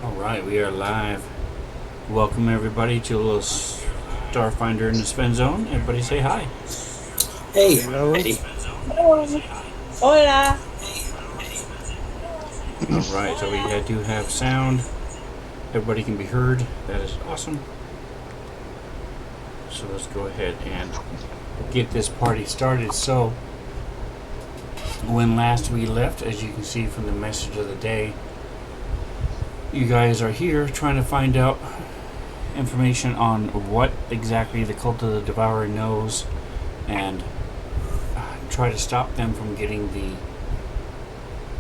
Alright, we are live. Welcome everybody to a little Starfinder in the Spin Zone. Everybody say hi. Hey. Hello. Hey. Hola. Alright, so we do have sound. Everybody can be heard. That is awesome. So let's go ahead and get this party started. So, when last we left, as you can see from the message of the day, you guys are here trying to find out information on what exactly the Cult of the Devourer knows and try to stop them from getting the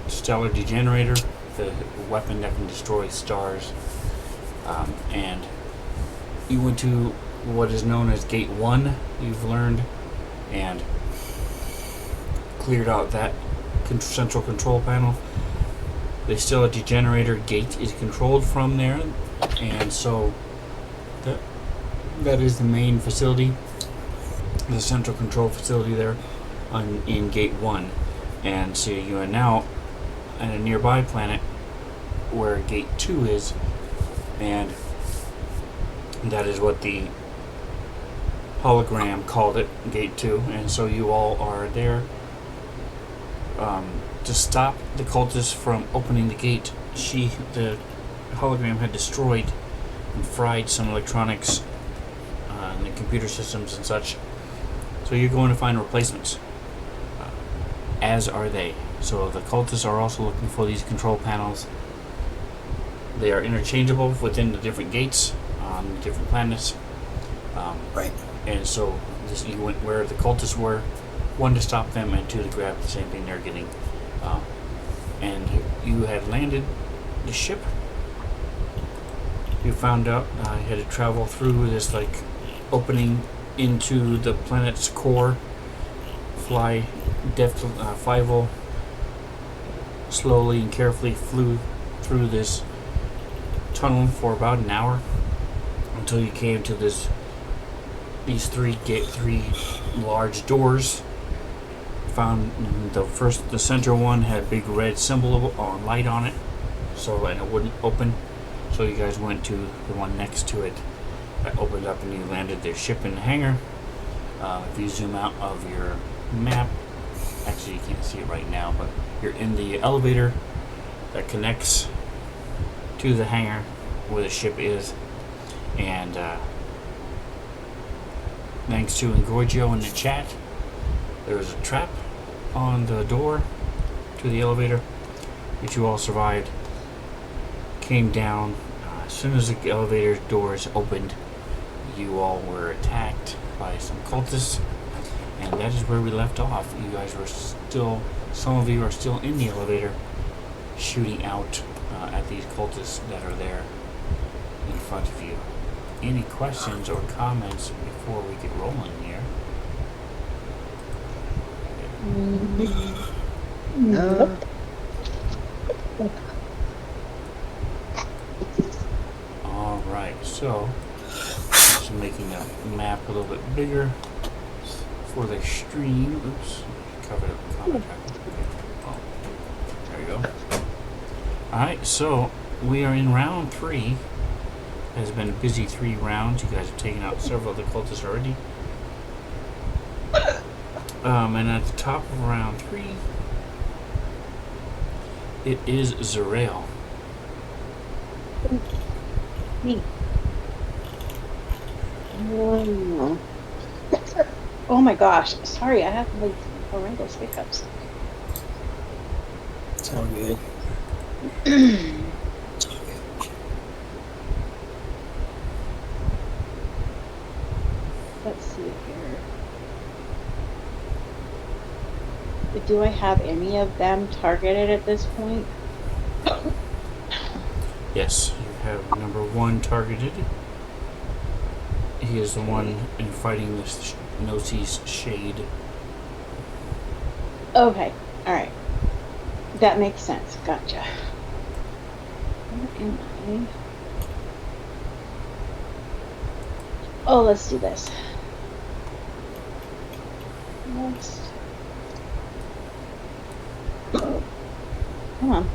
Stellar Degenerator, the weapon that can destroy stars. And you went to what is known as Gate 1, you've learned, and cleared out that central control panel. The Stellar Degenerator gate is controlled from there, and so that is the main facility, the central control facility there in Gate 1. And so you are now at a nearby planet where Gate 2 is, and that is what the hologram called it, Gate 2. And so you all are there to stop the cultists from opening the gate. The hologram had destroyed and fried some electronics and the computer systems and such. So you're going to find replacements, as are they. So the cultists are also looking for these control panels. They are interchangeable within the different gates on different planets. Right. And so you went where the cultists were, one to stop them and two to grab the same thing they're getting. And you had landed the ship. You found out you had to travel through this opening into the planet's core. Fly slowly and carefully flew through this tunnel for about an hour until you came to these three large doors. Found the center one had a big red symbol or light on it, and it wouldn't open. So you guys went to the one next to it that opened up, and you landed their ship in the hangar. If you zoom out of your map, actually you can't see it right now, but you're in the elevator that connects to the hangar where the ship is. And thanks to Engorgio in the chat, there was a trap on the door to the elevator, which you all survived. Came down. As soon as the elevator doors opened, you all were attacked by some cultists, and that is where we left off. You guys were some of you are still in the elevator, shooting out at these cultists that are there in front of you. Any questions or comments before we get rolling here? No. Alright, so just making the map a little bit bigger for the stream. Oops, covered up the comment tracker. Alright, so we are in round 3. It has been a busy 3 rounds. You guys have taken out several of the cultists already. And at the top of round 3, it is Zerael. Me. Oh my gosh. Sorry, I have like horrendous hiccups. It's all good. It's all good. Let's see here. Do I have any of them targeted at this point? Yes, you have number 1 targeted. He is the one in fighting this Gnosis shade. Okay, alright. That makes sense. Gotcha. Where am I? Oh, let's do this. Come on.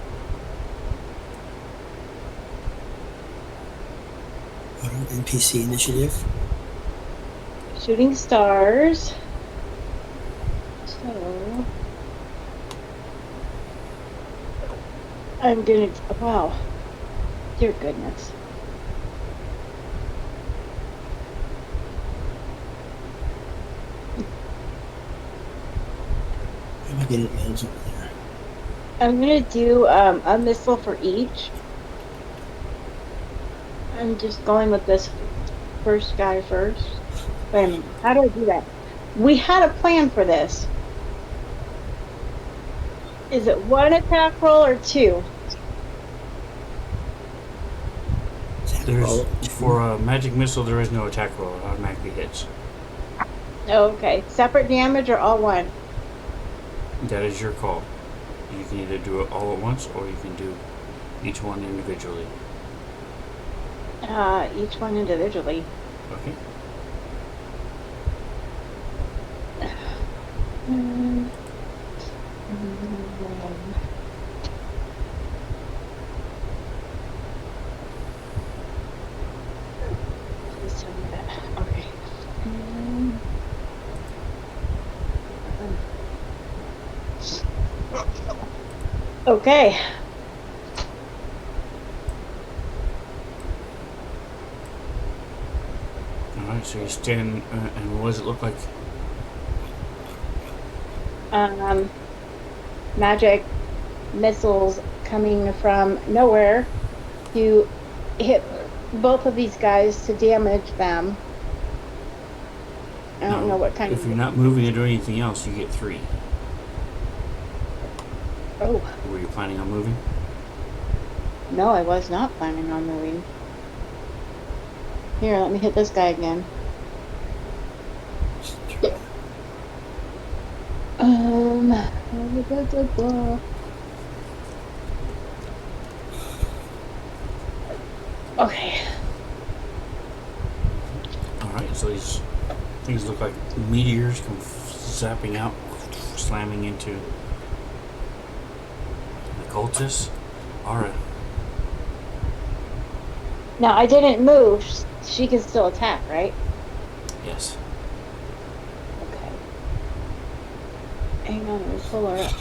Auto NPC initiative. Shooting stars. So I'm gonna. Wow. Dear goodness. How am I getting advantage over there? I'm gonna do a missile for each. I'm just going with this first guy first. Wait a minute. How do I do that? We had a plan for this. Is it 1 attack roll or 2? There's for a magic missile. There is no attack roll; it automatically hits. Oh, okay. Separate damage or all 1? That is your call. You can either do it all at once, or you can do each one individually. Each one individually. Okay. Please tell me that. Okay. Okay. Alright, so you stand, and what does it look like? Magic missiles coming from nowhere to hit both of these guys to damage them. I don't know what kind If of. you're not moving it or anything else, you get 3. Oh, Were you planning on moving? no, I was not planning on moving. Here, let me hit this guy again. Blah, blah, blah. Okay. Alright, so these things look like meteors come zapping out, slamming into the cultists. Alright. Now, I didn't move. She can still attack, right? Yes. Okay. Hang on, let me pull her up.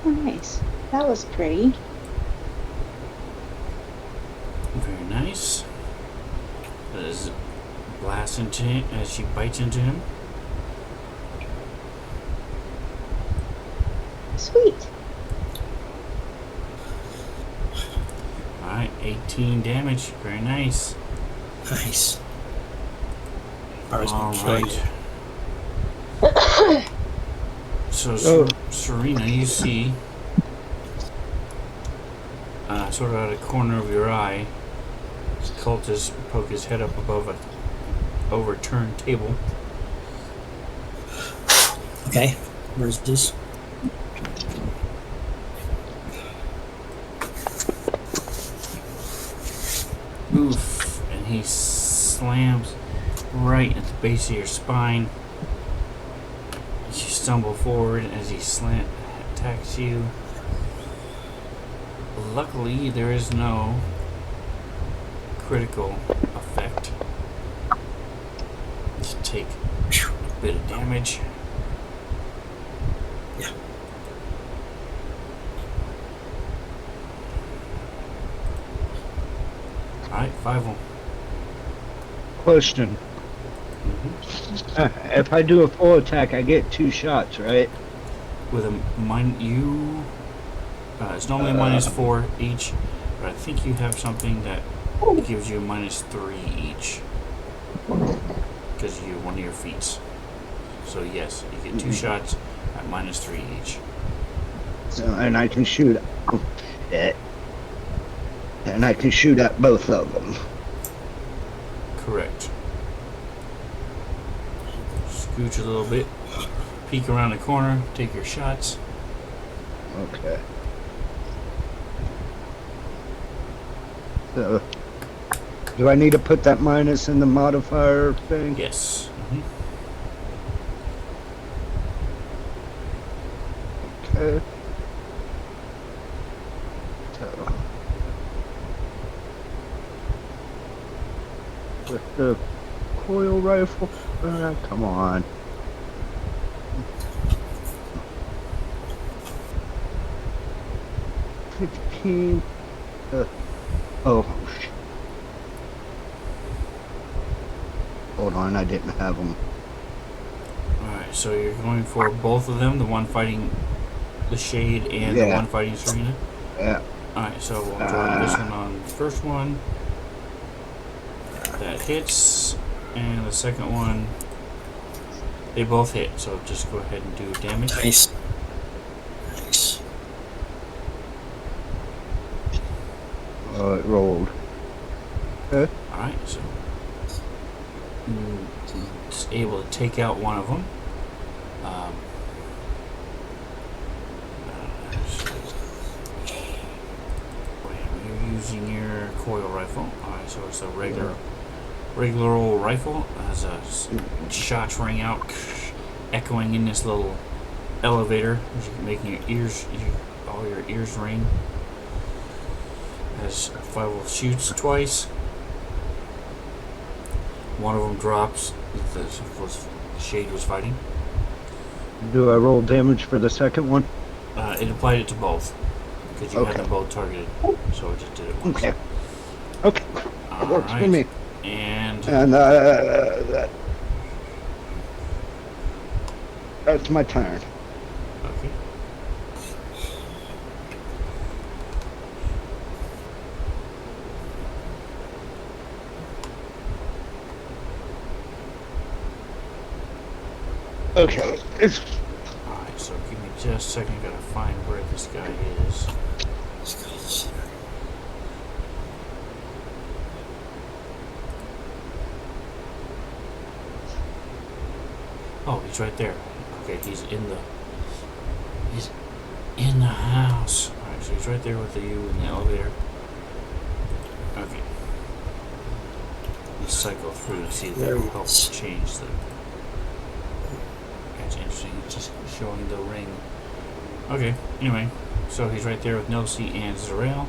Oh, nice. That was pretty. Very nice. As blasts into him, as she bites into him. Sweet. Alright, 18 damage. Very nice. Nice. Ours All killed right. it. So, Oh. Serena, you see, sort of out of the corner of your eye, this cultist poke his head up above a overturned table. Okay. Where's this? slams right at the base of your spine. You stumble forward as he attacks you. Luckily, there is no critical effect. Just take a bit of damage. Yeah. Alright, 5-1. Question. If I do a full attack, I get 2 shots, right? With a it's normally -4 each, but I think you have something that gives you a -3 each because you one of your feats. So yes, you get 2 shots at -3 each. So, and I can shoot. Oh, shit. And I can shoot at both of them. Correct. Scooch a little bit, peek around the corner, take your shots. Okay. So, do I need to put that minus in the modifier thing? Yes. Okay. So, with the coil rifle, come on. $15. Oh, hold on, I didn't have them. Alright, so you're going for both of them, the one fighting the Shade and the one fighting Serena? Yeah. Alright, so we'll draw this one on the first one. That hits, and the second one, they both hit, so just go ahead and do damage. Nice. Nice. It rolled. Okay. Alright, so just able to take out one of them. You're using your coil rifle. Alright, so it's a regular old rifle. As shots ring out, echoing in this little elevator, making all your ears ring. As Five shoots twice. One of them drops. The Shade was fighting. Do I roll damage for the second one? It applied it to both because you had them both targeted, so it just did it once. Okay. Okay. That works for me. And that's my turn. okay. Okay. It's Alright, so give me just a second. Gotta find where this guy is. Oh, he's right there. Okay, he's in the house. Alright, so he's right there with you in the elevator. Okay. Let's cycle through to see if that will help change the. That's interesting. It's just showing the ring. Okay, anyway. So he's right there with Nelsie and Zarel.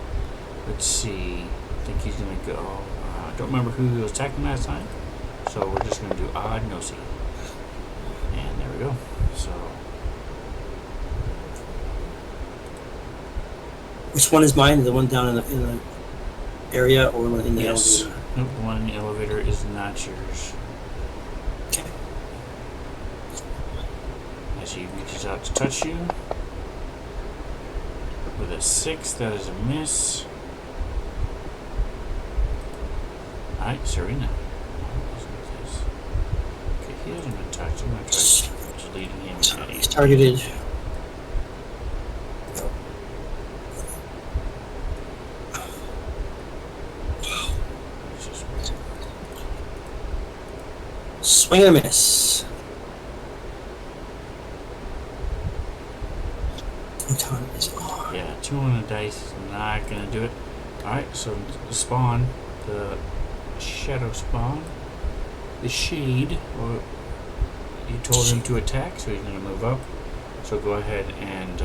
Let's see. I think he's gonna go. I don't remember who he was attacking last time. So we're just gonna do odd Nelsie. And there we go. So. Which one is mine? The one down in the area or one in the Yes. elevator? Nope, the one in the elevator is not yours. Okay. As he reaches out to touch you. With a 6, that is a miss. Alright, Serena. Okay, he hasn't been touched. I'm going to try deleting him. He's targeted. Swing and a miss. Time is on. Yeah, 2 on the dice is not going to do it. Alright, so the spawn, the shadow spawn. the shade. Well, you told him to attack, so he's going to move up. So go ahead and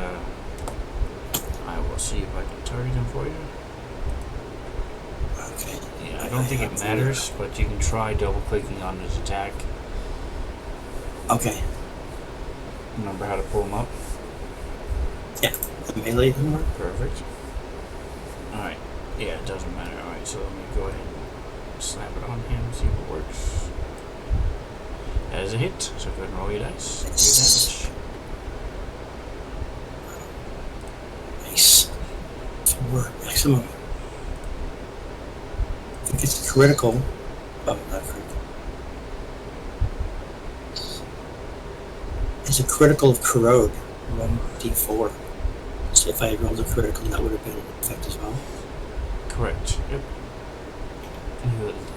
I will see if I can target him for you. Okay. Yeah, I don't think it matters, but you can try double clicking on his attack. Okay. Remember how to pull him up? Yeah. Melee number? Perfect. Alright. Yeah, it doesn't matter. Alright, so let me go ahead and slap it on him, see if it works. That is a hit, so go ahead and roll your dice. Nice. Do Nice. 4 maximum. I think it's critical. Oh, not critical. It's a critical of corrode. 1d4. So if I had rolled a critical, that would have been an effect as well. correct. Yep.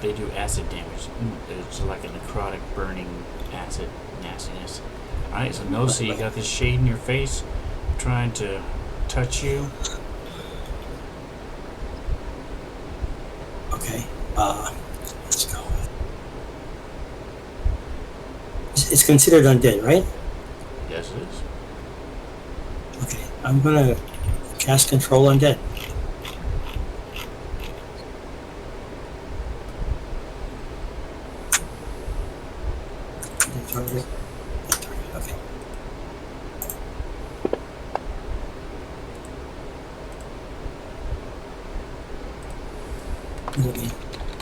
They do acid damage. It's like a necrotic, burning acid nastiness. Alright, so Nosi, you got this shade in your face trying to touch you. Okay. Let's go. It's considered undead, right? Yes, it is. Okay. I'm gonna cast Control Undead. That target. That target. Okay.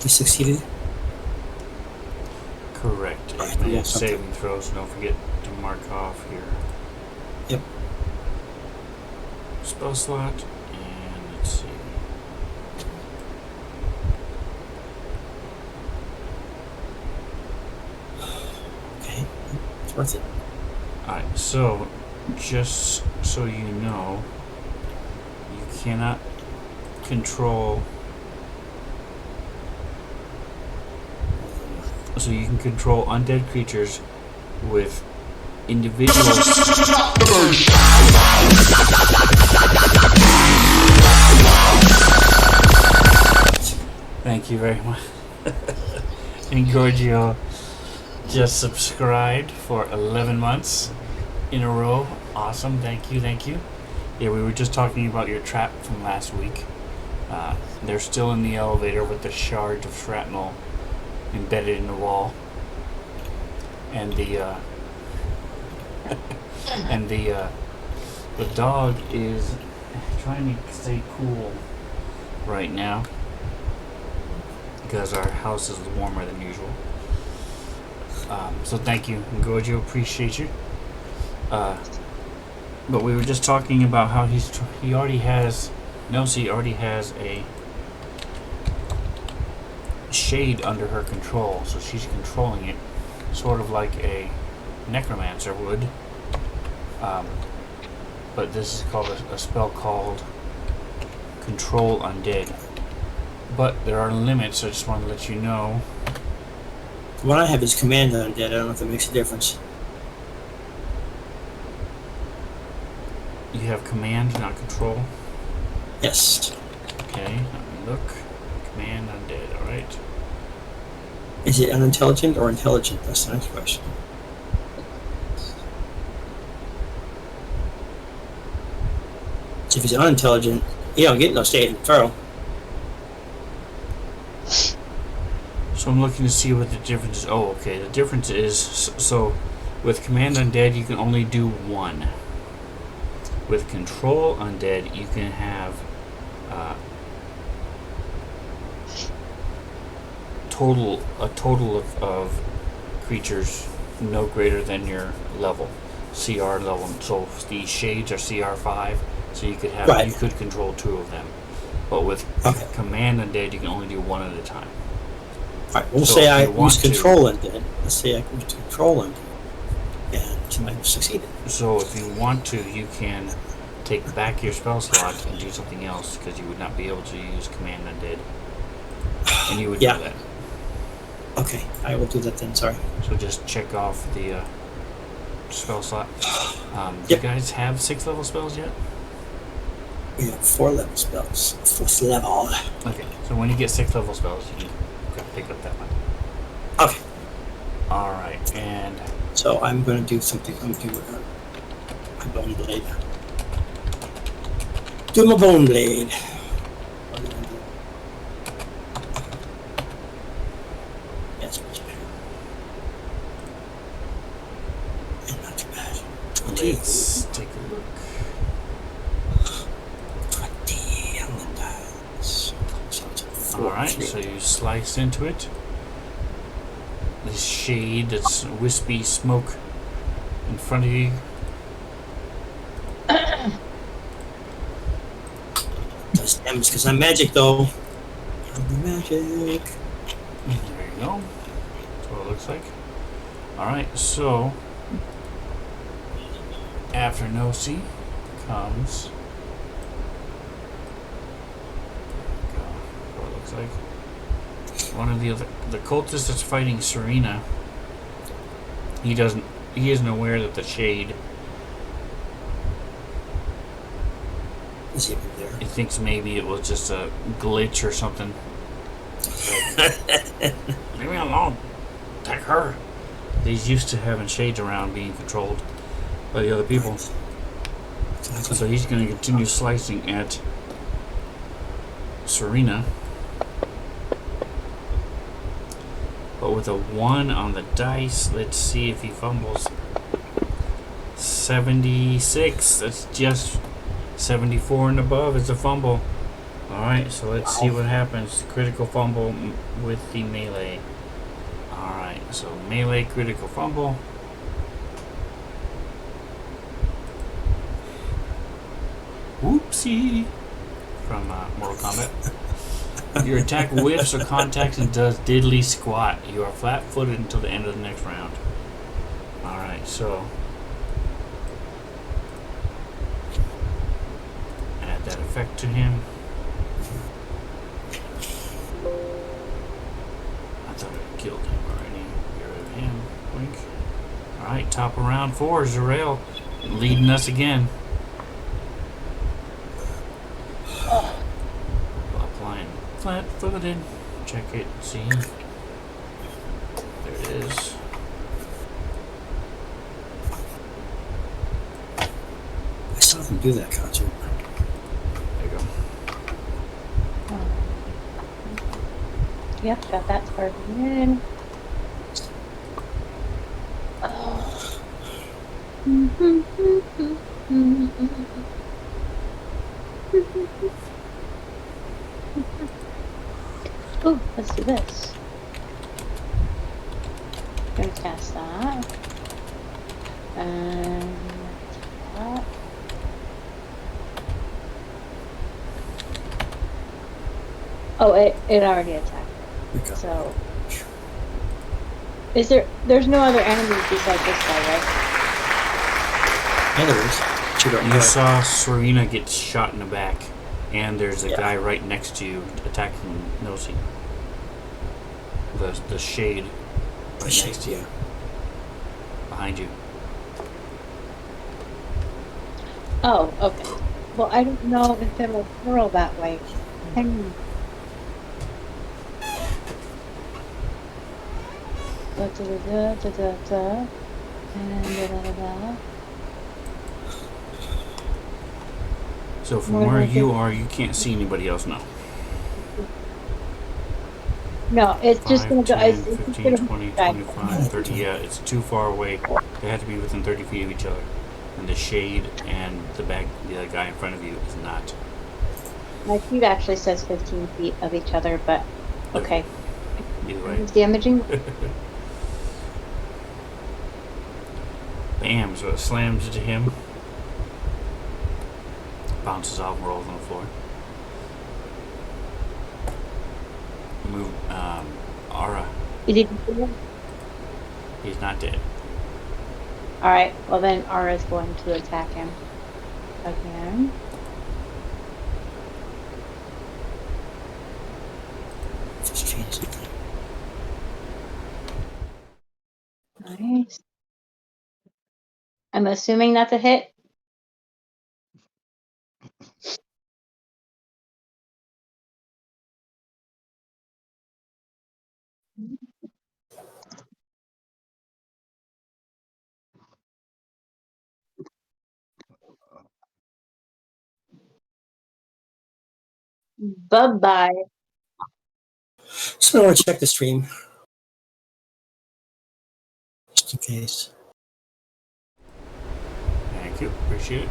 He succeeded. Correct. Right, And yeah, saving throws, don't forget to mark off your Yep. spell slot. And let's see. Okay. It's worth it. Alright, so just so you know, you cannot control. So you can control undead creatures with individual. Thank you very much. And Giorgio just subscribed for 11 months in a row. Awesome. Thank you. Thank you. Yeah, we were just talking about your trap from last week. They're still in the elevator with the shards of shrapnel embedded in the wall, and the the dog is trying to stay cool right now because our house is warmer than usual. So thank you, Gojo, appreciate you. But we were just talking about how he already has a shade under her control, so she's controlling it, sort of like a necromancer would. But this is called a spell called Control Undead. But there are limits. I just want to let you know. The one I have is Command Undead. I don't know if that makes a difference. You have command, not control. Yes. Okay, let me look. Command Undead. All right. Is it unintelligent or intelligent? That's the next question. So if he's unintelligent, he don't get no saving throw. So I'm looking to see what the difference is. Oh, okay. The difference is, so with Command Undead, you can only do one. With Control Undead, you can have a total of creatures no greater than your level, CR level. So the shades are CR5, so you could have you could control 2 of them. But with Command Undead, you can only do 1 at a time. Alright, we'll say I use Control Undead. Let's say I use Control Undead. And I succeeded. So if you want to, you can take back your spell slot and do something else, because you would not be able to use Command Undead. And you would do that. Okay, I will do that then, sorry. So just check off the spell slot. Do you guys have 6th level spells yet? We have 4 level spells. 4th level. Okay, so when you get 6th level spells, you can pick up that one. Okay. So I'm going to do something. I'm going to do my bone blade. Do my bone blade. What are you going to do? That's much better. And not too bad. 20. Let's take a look. 20 on the dice. So it's a 4. Alright, so you slice into it. This shade that's wispy smoke in front of you. Does damage because I'm magic, though. I'm magic. There you go. That's what it looks like. Alright, so after Nosy comes what it looks like. One of the cultist that's fighting Serena. He isn't aware that the shade, Is he even there? he thinks maybe it was just a glitch or something. Leave me alone. Attack her. He's used to having shades around being controlled by the other people. Exactly. So he's going to continue slicing at Serena. But with a 1 on the dice, let's see if he fumbles. 76. That's just 74 and above is a fumble. Alright, so let's see what happens. Critical fumble with the melee. Alright, so melee critical fumble. Whoopsie! From Mortal Kombat. Your attack whiffs or contacts and does diddly squat. You are flat-footed until the end of the next round. Alright, so add that effect to him. I thought I killed him already. Get rid of him. Wink. Alright, top of round 4, Zarel leading us again. Applying flat-footed. Check it, see. There it is. I saw them do that concert. There you go. Yep, got that started in. Oh. Oh, let's do this. Gonna cast that. And that. Oh, it already attacked. Okay. So, there's no other enemies besides this guy, right? Yeah, there is. But you don't know You it. saw Serena get shot in the back, and there's a Yeah. guy right next to you attacking Nosy. The shade right Shade, next to you, yeah. behind you. Oh, okay. Well, I don't know if it'll curl that way. Hang on. Da, da, da, da, da, da, and da, da, da, da. So from More where like you it. are, you can't see anybody else now. No, it's just 5, gonna go. 10, It's just 15, gonna 20, die. 25, 30. Yeah, it's too far away. They have to be within 30 feet of each other. And the shade and the other guy in front of you is not. My feet actually says 15 feet of each other, but okay. Either way. It's damaging. Bam, so it slams into him. Bounces off and rolls on the floor. Move, Aura. Is he? He's not dead. All right. Well, then Aura is going to attack him again. Just change something. Nice. I'm assuming that's a hit. Bye-bye. So I want to check the stream, just in case. Thank you. Appreciate it.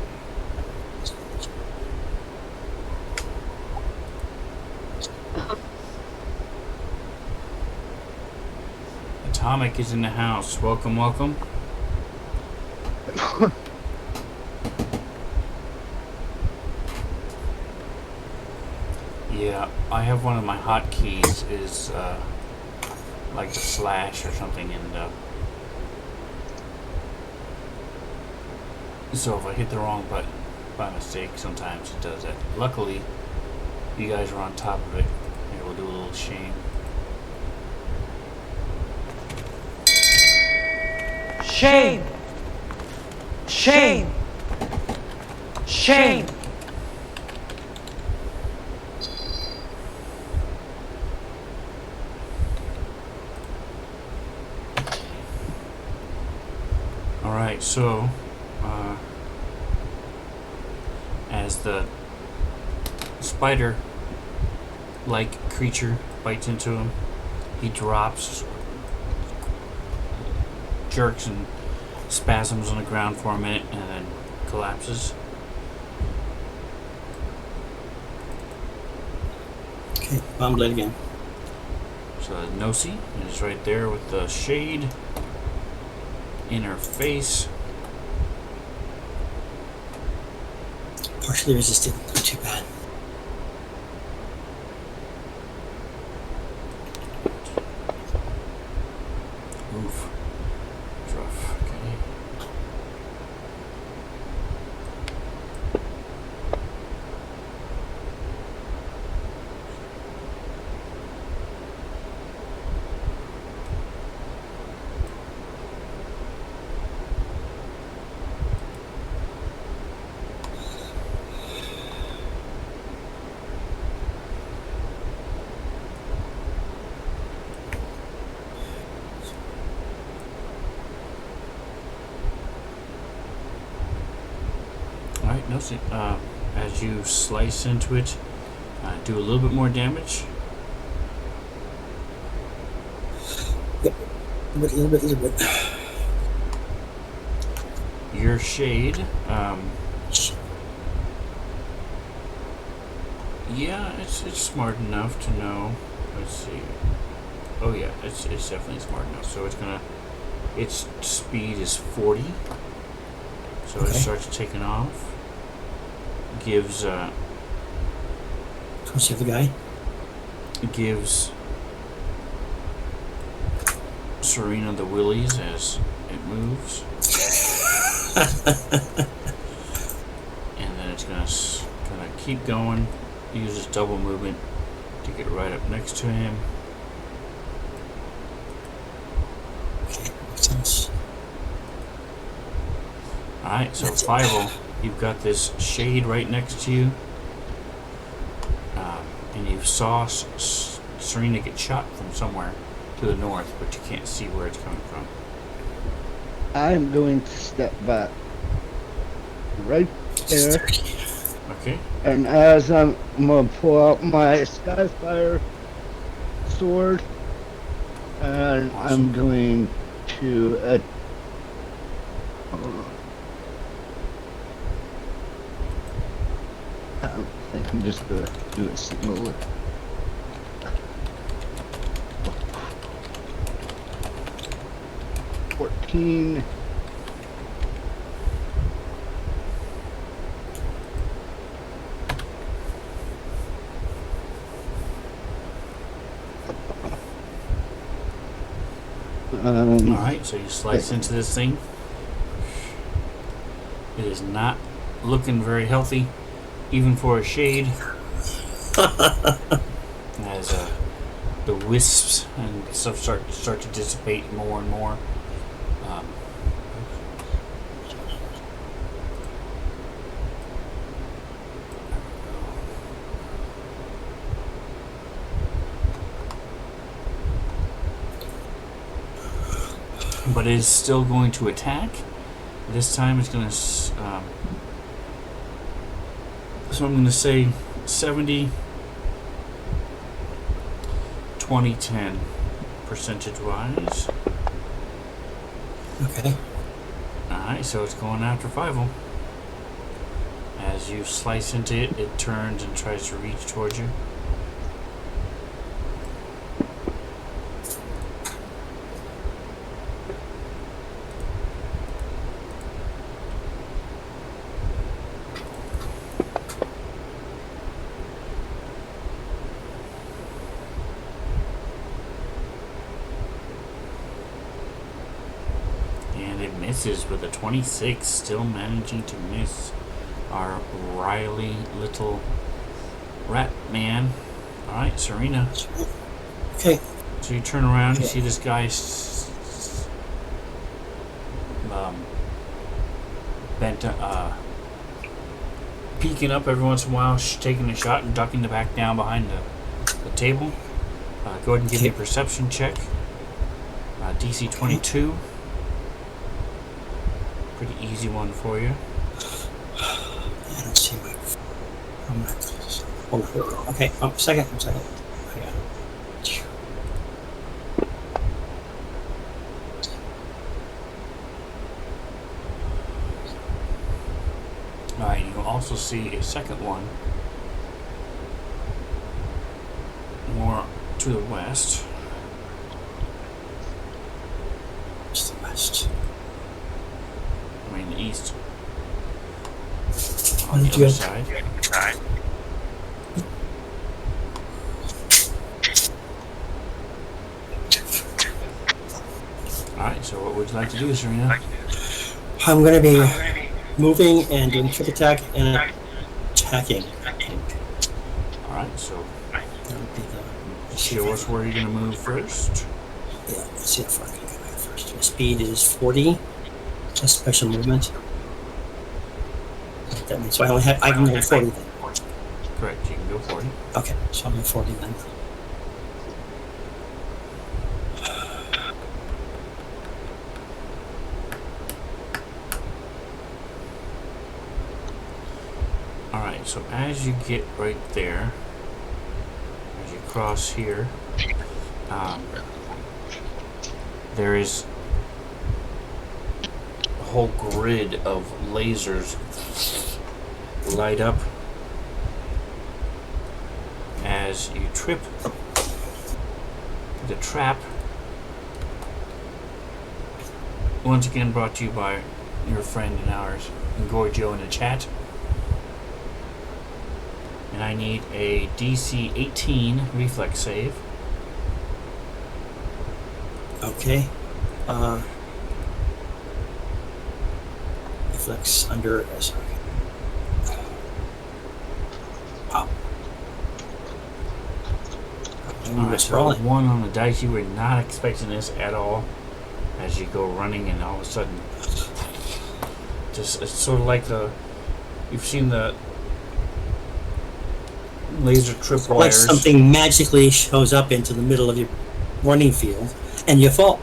Atomic is in the house. Welcome, welcome. Yeah, I have one of my hotkeys is like the slash or something, and so if I hit the wrong button by mistake, sometimes it does that. Luckily, you guys are on top of it. Maybe we'll do a little shame. Shame! Shame! Shame! Alright, so as the spider-like creature bites into him, he drops, jerks and spasms on the ground for a minute, and then collapses. Okay, bomb blade again. So Nosy is right there with the shade in her face. Partially resisted, not too bad. Oof. It's rough. Okay. Alright, Nosy, as you slice into it, do a little bit more damage. Yep, a little bit. Your shade, yeah, it's smart enough to know. Let's see. Oh yeah, it's definitely smart enough. So its speed is 40. So Okay. it starts taking off. Gives Towards the other guy. Serena the willies as it moves, and then it's gonna keep going. Uses double movement to get right up next to him. Okay, makes sense. Alright, so That's it. Fievel, you've got this shade right next to you, and you saw Serena get shot from somewhere to the north, but you can't see where it's coming from. I'm going to step back right there, Okay? and as I'm gonna pull out my Skyfire sword, and Awesome. I'm going to I think I'm just gonna do it slowly. $14. Alright, so you slice into this thing. It is not looking very healthy, even for a shade. As the wisps and stuff start to dissipate more and more. But it is still going to attack. This time it's going to. So I'm going to say 70 2010 percentage wise. Okay. Alright, so it's going after 5-0. As you slice into it, it turns and tries to reach towards you. And it misses with a 26, still managing to miss our Riley little rat man. Alright, Serena. Okay. So you turn around, you Okay. see this guy bent, peeking up every once in a while, taking a shot and ducking the back down behind the table. Go ahead and give me a perception check. DC 22. Pretty easy one for you. I don't see my. Hold on. Here we go. Okay. Second. I got it. Alright, you can also see a second one more to the west. It's the west. I mean the east. What On the did you other have? side. Alright, so what would you like to do, Serena? I'm going to be moving and doing trick attack and attacking. Alright, so That would be the. show us where you're going to move first. Yeah, let's see how far I can get back first. My speed is 40. Just special movement. That means so I can move 40 then. Correct, you can go 40. Okay, so I'll move 40 then. Alright, so as you get right there, as you cross here, there is a whole grid of lasers light up as you trip the trap. Once again brought to you by your friend and ours, Gorgio, in the chat. And I need a DC 18 reflex save. Okay. Reflex under. Sorry. Wow. Alright, so 1 on the dice. You were not expecting this at all. As you go running, and all of a sudden, just it's sort of like you've seen the laser trip Like wires. something magically shows up into the middle of your running field, and you fall.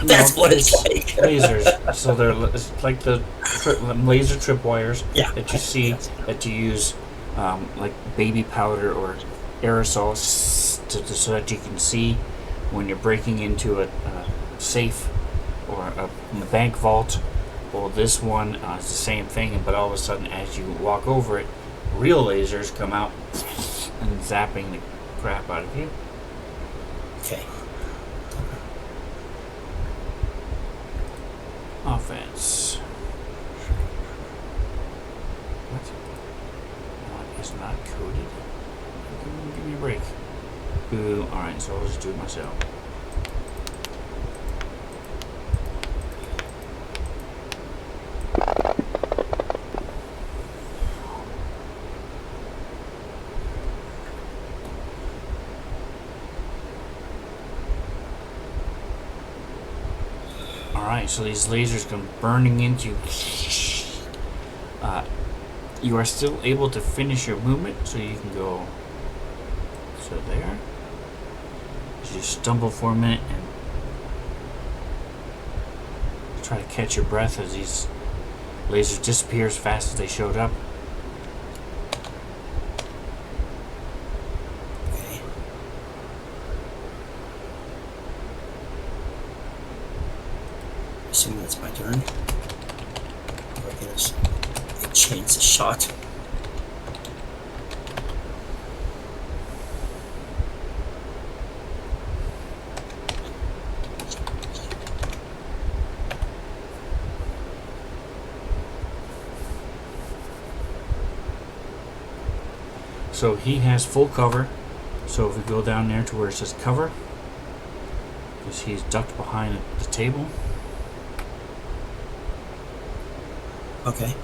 That's what it's like. Lasers. So it's like the laser trip wires that you see that you use, like baby powder or aerosol, so that you can see when you're breaking into a safe or a bank vault. Well, this one is the same thing, but all of a sudden, as you walk over it, real lasers come out and zapping the crap out of you. Okay. Offense. What? No, it's not coded. Give me a break. Boo. Alright, so I'll just do it myself. Alright, so these lasers come burning into you. You are still able to finish your movement, so you can go so there. You stumble for a minute and try to catch your breath as these lasers disappear as fast as they showed up. Okay. Assuming that's my turn. I guess I change the shot. So he has full cover. So if we go down there to where it says cover, because he's ducked behind the table. Okay.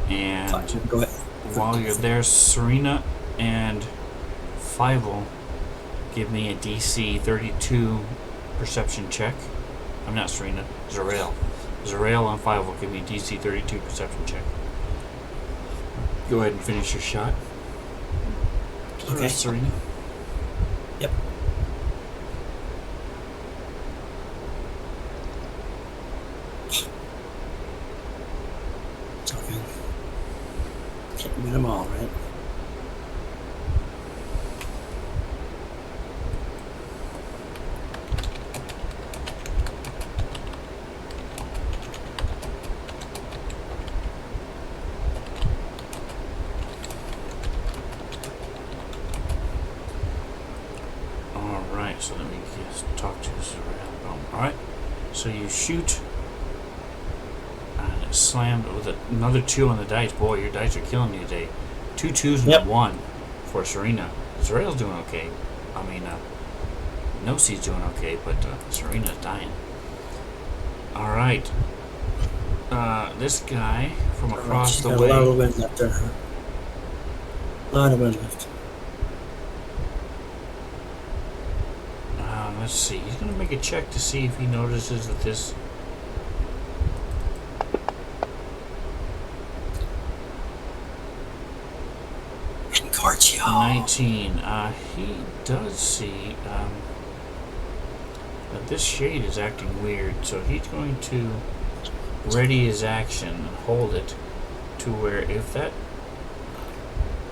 And Go ahead. while you're there, Serena and Fievel, give me a DC 32 perception check. I'm not Serena, Zarael. Zarael and Fievel, give me a DC 32 perception check. Go ahead and finish your shot. Okay. Serena. Yep. Okay. Can't win them all, right? Alright, so let me just talk to Zarael. Alright, so you shoot. And it slammed with another 2 on the dice. Boy, your dice are killing you today. 2 2s and Yep. 1 for Serena. Zarael's doing okay. I mean, Nosi's doing okay, but Serena's dying. Alright. This guy from across She's the got way. a lot of wind left there. A lot of wind left. Let's see. He's going to make a check to see if he notices that this. Encarcio. 19. He does see that this shade is acting weird, so he's going to ready his action and hold it to where if that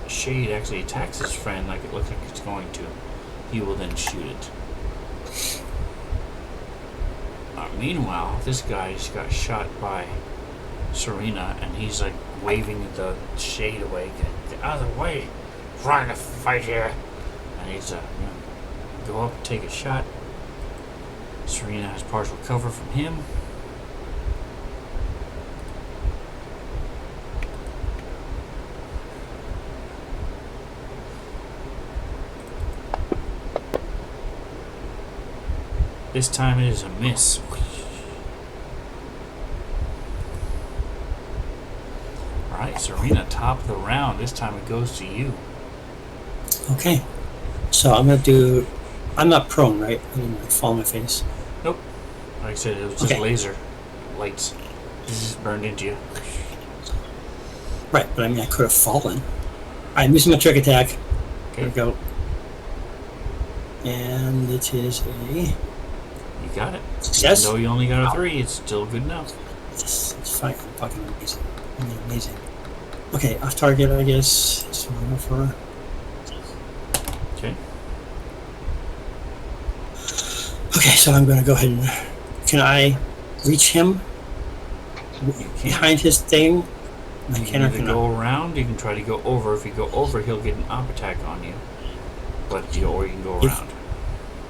shade actually attacks his friend like it looks like it's going to, he will then shoot it. Meanwhile, this guy just got shot by Serena, and he's like waving the shade away. Get out of the way! I'm trying to fight here. And he's go up and take a shot. Serena has partial cover from him. This time it is a miss. Alright, Serena, top of the round. This time it goes to you. Okay. So I'm gonna do. I'm not prone, right? I didn't like, fall on my face. Nope. Like I said, it was just Okay. laser lights. This just burned into you. Right, but I mean, I could have fallen. I'm using my trick attack. There we Okay, go. And it is a you got it. success. Even though you only got a 3, it's still good enough. It's fine. I'm fucking amazing. Amazing. Okay, off target, I guess. So I'm going for. Okay. Okay, so I'm going to go ahead and. Can I reach him You can. behind his thing? I You can can or either cannot. go around, you can try to go over. If you go over, he'll get an op attack on you. But or you can go If- around.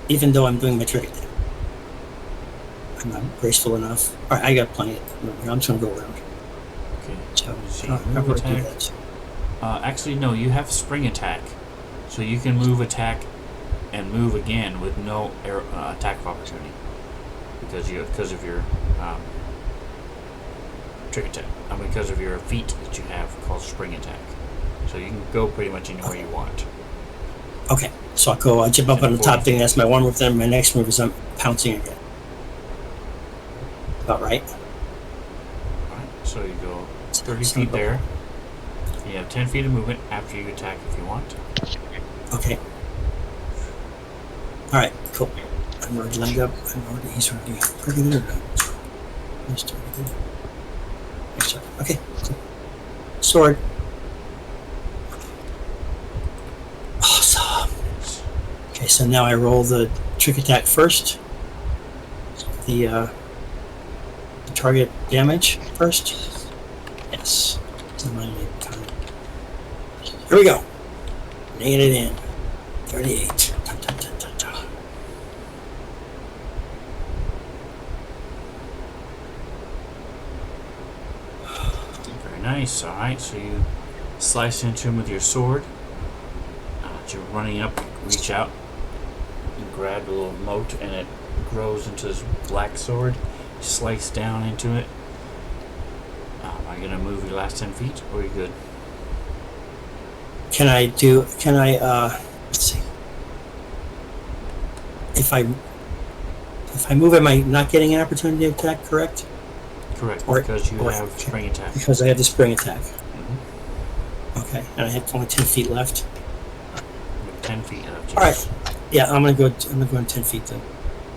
Even though I'm doing my trick attack. I'm not graceful enough. Alright, I got plenty of room here. I'm just going to go around. Okay. So, See, I'll move do attack. that. Actually, no. You have spring attack, so you can move attack and move again with no attack of opportunity because of your trick attack. Because of your feat that you have called spring attack. So you can go pretty much anywhere you want. Okay, so I'll jump up on the top thing. That's my one move. Then my next move is I'm pouncing again. About right. Alright, so you go 30 So feet go- there. You have 10 feet of movement after you attack if you want. Okay. All right, cool. I'm already lined up. He's already targeted. He's targeted. Okay, cool. Sword. Awesome. Okay, Okay, so now I roll the trick attack first. The target damage first. Yes. Here we go. Nail it in. 38. Dun, dun, dun, dun, dun. Very nice. All right, so you slice into him with your sword. As you're running up, reach out and grab the little mote, and it grows into this black sword. You slice down into it. Are you gonna move your last 10 feet, or are you good? Can I let's see. If I move, am I not getting an opportunity attack, correct? Correct, Or- because you or- have spring attack. Because I have the spring attack. Mhm. Okay, and I have only 10 feet left. You have 10 feet left. All right. Yeah, I'm gonna go in 10 feet then.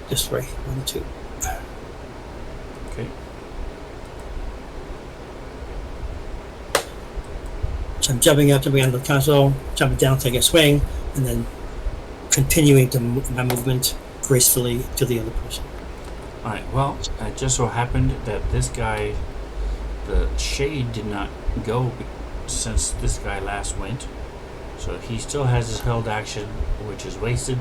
Just right. 1, 2. Okay. So I'm jumping up, jumping onto the console, jumping down, taking a swing, and then continuing to my movement gracefully to the other person. Alright, well, it just so happened that this guy, the shade did not go since this guy last went. So he still has his held action, which is wasted.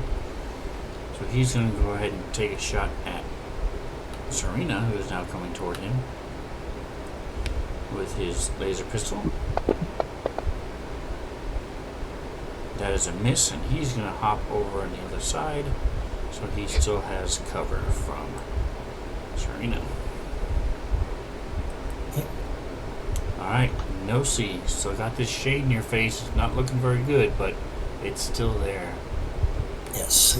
So he's going to go ahead and take a shot at Serena, who is now coming toward him with his laser pistol. That is a miss, and he's going to hop over on the other side, so he still has cover from Serena. Okay. Alright, no C. Still got this shade in your face. It's not looking very good, but it's still there. Yes.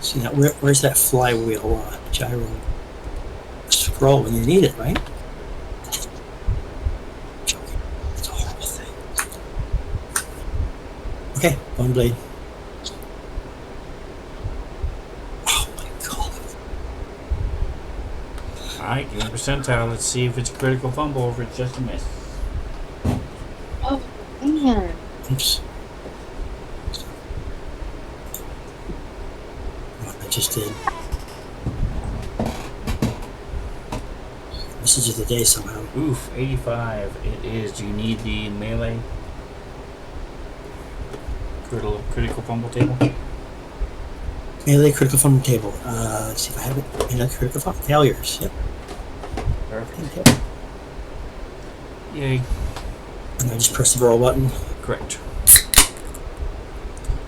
See now, where's that flywheel gyro scroll when you need it, right? Joking. It's a horrible thing. Okay, bone blade. Oh my god. Alright, give me a percentile. Let's see if it's a critical fumble or if it's just a miss. Oh, man. Oops. What I just did. Message of the day somehow. Oof, 85. It is. Do you need the melee critical fumble table? Melee critical fumble table. Let's see if I have it. Melee critical fumble failures. Yep. Perfect. Okay. Yay. And I just press the roll button. Correct.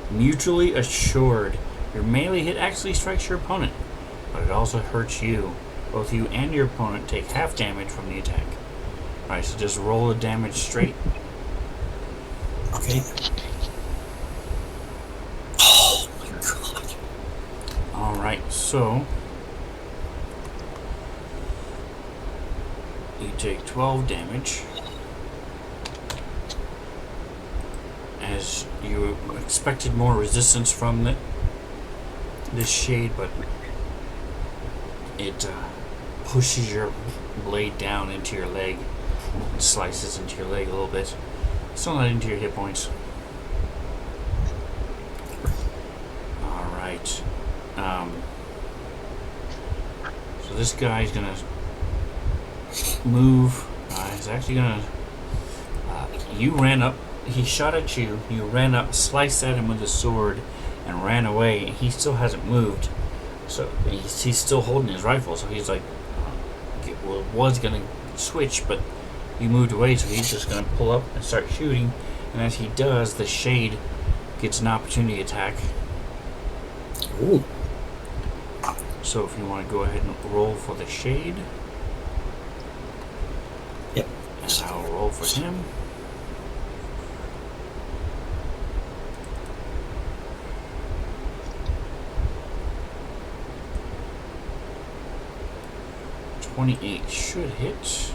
Mutually assured. Your melee hit actually strikes your opponent, but it also hurts you. Both you and your opponent take half damage from the attack. Alright, so just roll the damage straight. Okay. Oh my god. Alright, so you take 12 damage. As you expected more resistance from this shade, but it pushes your blade down into your leg and slices into your leg a little bit. Still not into your hit points. Alright. So this guy's gonna move. He's actually gonna. You ran up. He shot at you. You ran up, sliced at him with his sword, and ran away. And he still hasn't moved. So he's still holding his rifle. So he's like, was gonna switch, but you moved away. So he's just gonna pull up and start shooting. And as he does, the shade gets an opportunity attack. Ooh. So if you want to go ahead and roll for the shade. Yep. And I'll roll for him. .28 should hit.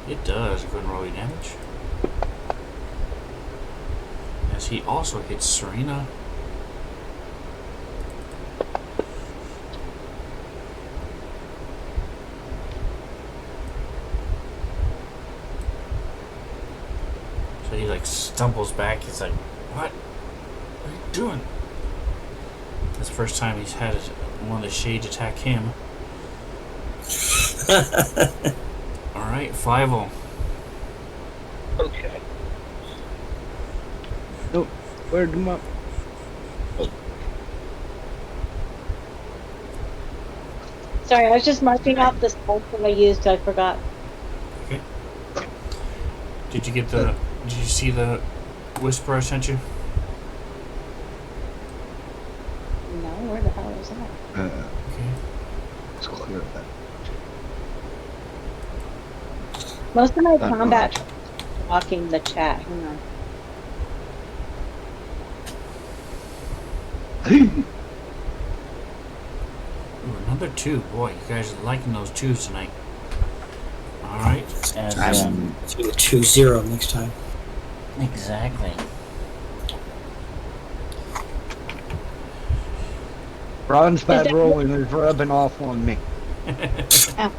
It does. Go ahead and roll your damage. As he also hits Serena. So he like stumbles back. He's like, "What? What are you doing?" That's the first time he's had one of the shades attack him. All right, 5-0. Okay. Oh, where'd my... Sorry, I was just marking off the spells that I used. I forgot. Okay. Did you get the? Did you see the whisper I sent you? No, where the hell is that? Okay. Let's clear that. Most of my combat is blocking the chat. Hang on. Ooh, another 2. Boy, you guys are liking those 2s tonight. All right. And Let's do a 2-0 next time. exactly. Ron's bad rolling is rubbing off on me. All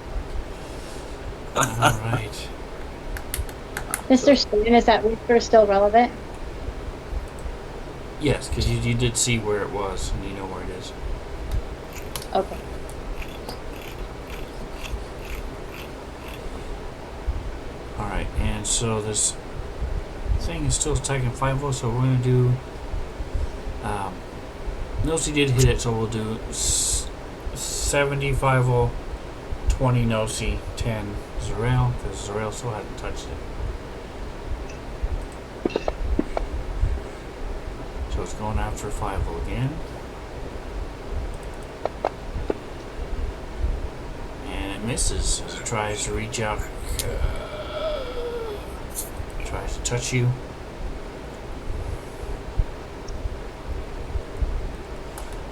right. Mr. Stan, is that whisper still relevant? Yes, because you did see where it was, and you know where it is. Okay. All right, and so this thing is still attacking 5-0, so we're going to do. Nosy did hit it, so we'll do 70 20 Nosy, 10 Zarel, because Zarel still hasn't touched it. So it's going after 5-0 again. And it misses as it tries to reach out. Tries to touch you.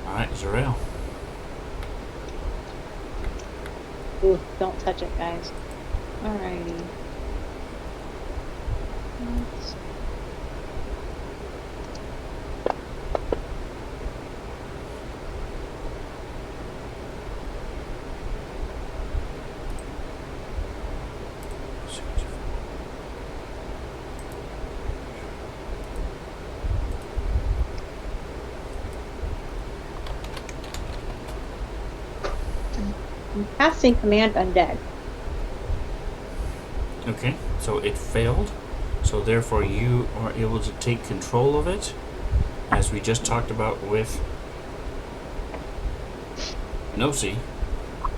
Alright, Zarel. Ooh, don't touch it, guys. Alrighty. Let's- I'm casting Command Undead. Okay, so it failed. So therefore you are able to take control of it, as we just talked about with Nosy.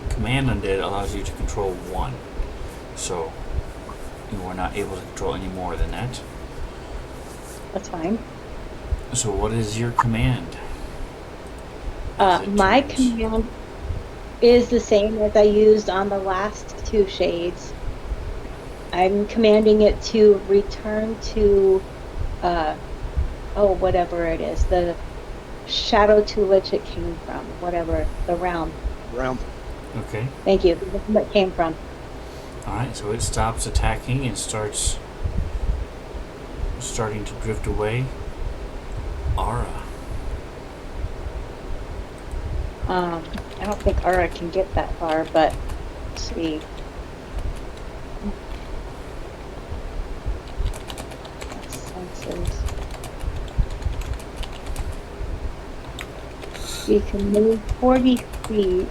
Command Undead allows you to control 1. So you are not able to control any more than that. That's fine. So what is your command? Is it My to- command is the same as I used on the last 2 shades. I'm commanding it to return to, whatever it is, the shadow to which it came from, whatever, the realm. Realm. Okay. Thank you, where it came from. Alright, so it stops attacking and starting to drift away. Ara. I don't think Aura can get that far, but let's see. Senses. You can move 40 feet.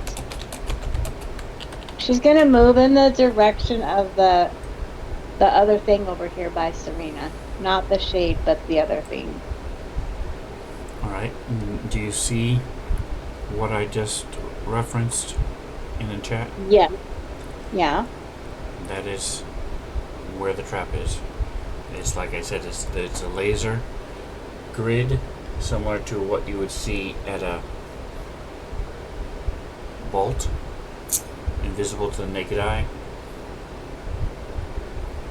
She's gonna move in the direction of the other thing over here by Serena. Not the shade, but the other thing. Alright, do you see what I just referenced in the chat? Yeah. Yeah. That is where the trap is. It's like I said, it's a laser grid similar to what you would see at a bolt, invisible to the naked eye.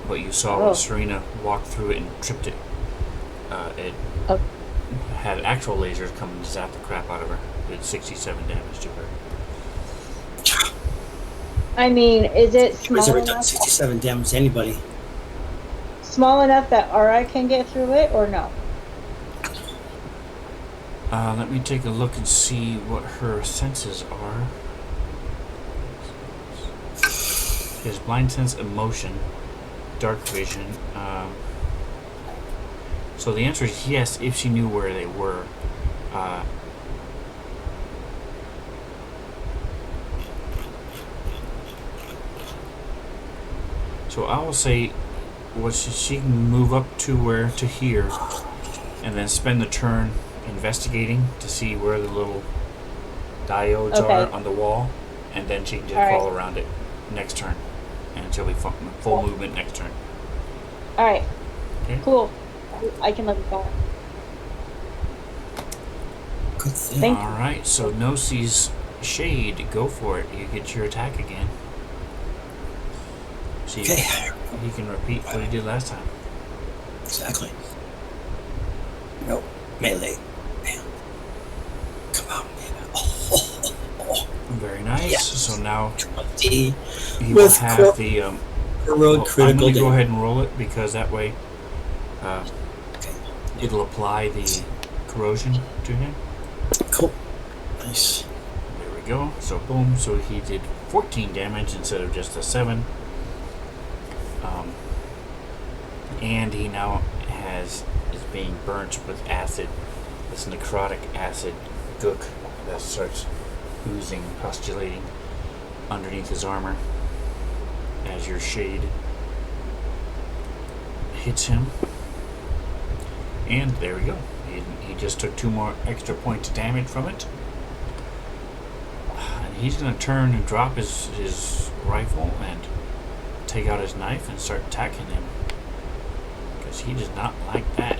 But you saw when Serena walked through it and tripped it. It had actual lasers come and zap the crap out of her. Did 67 damage to her. I mean, is it Has small ever done enough? 67 damage to anybody. Small enough that Aura can get through it, or no? Let me take a look and see what her senses are. She has blind sense, emotion, dark vision. So the answer is yes, if she knew where they were. So I will say, she can move up to here, and then spend the turn investigating to see where the little diodes Okay. are on the wall, and then she can just All right. crawl around it next turn, and she'll be full movement next turn. All right. Okay. Cool. I can look at that. Good thing. Thank All right. So Nosie's shade. Go for it. You get your attack again. See, Okay. he can repeat what he did last time. Exactly. Nope. Melee. Bam. Come on, man. Oh. Very nice. Yes. So now 20 he will with have the road well, I'm critical going to go damage. ahead and roll it because that way it'll apply the corrosion to him. Cool. Nice. There we go. So boom. So he did 14 damage instead of just a 7. And he now is being burnt with acid, this necrotic acid gook that starts oozing, postulating underneath his armor as your shade hits him. And there we go. He just took 2 more extra points of damage from it. And he's going to turn and drop his rifle and take out his knife and start attacking him. Because he does not like that.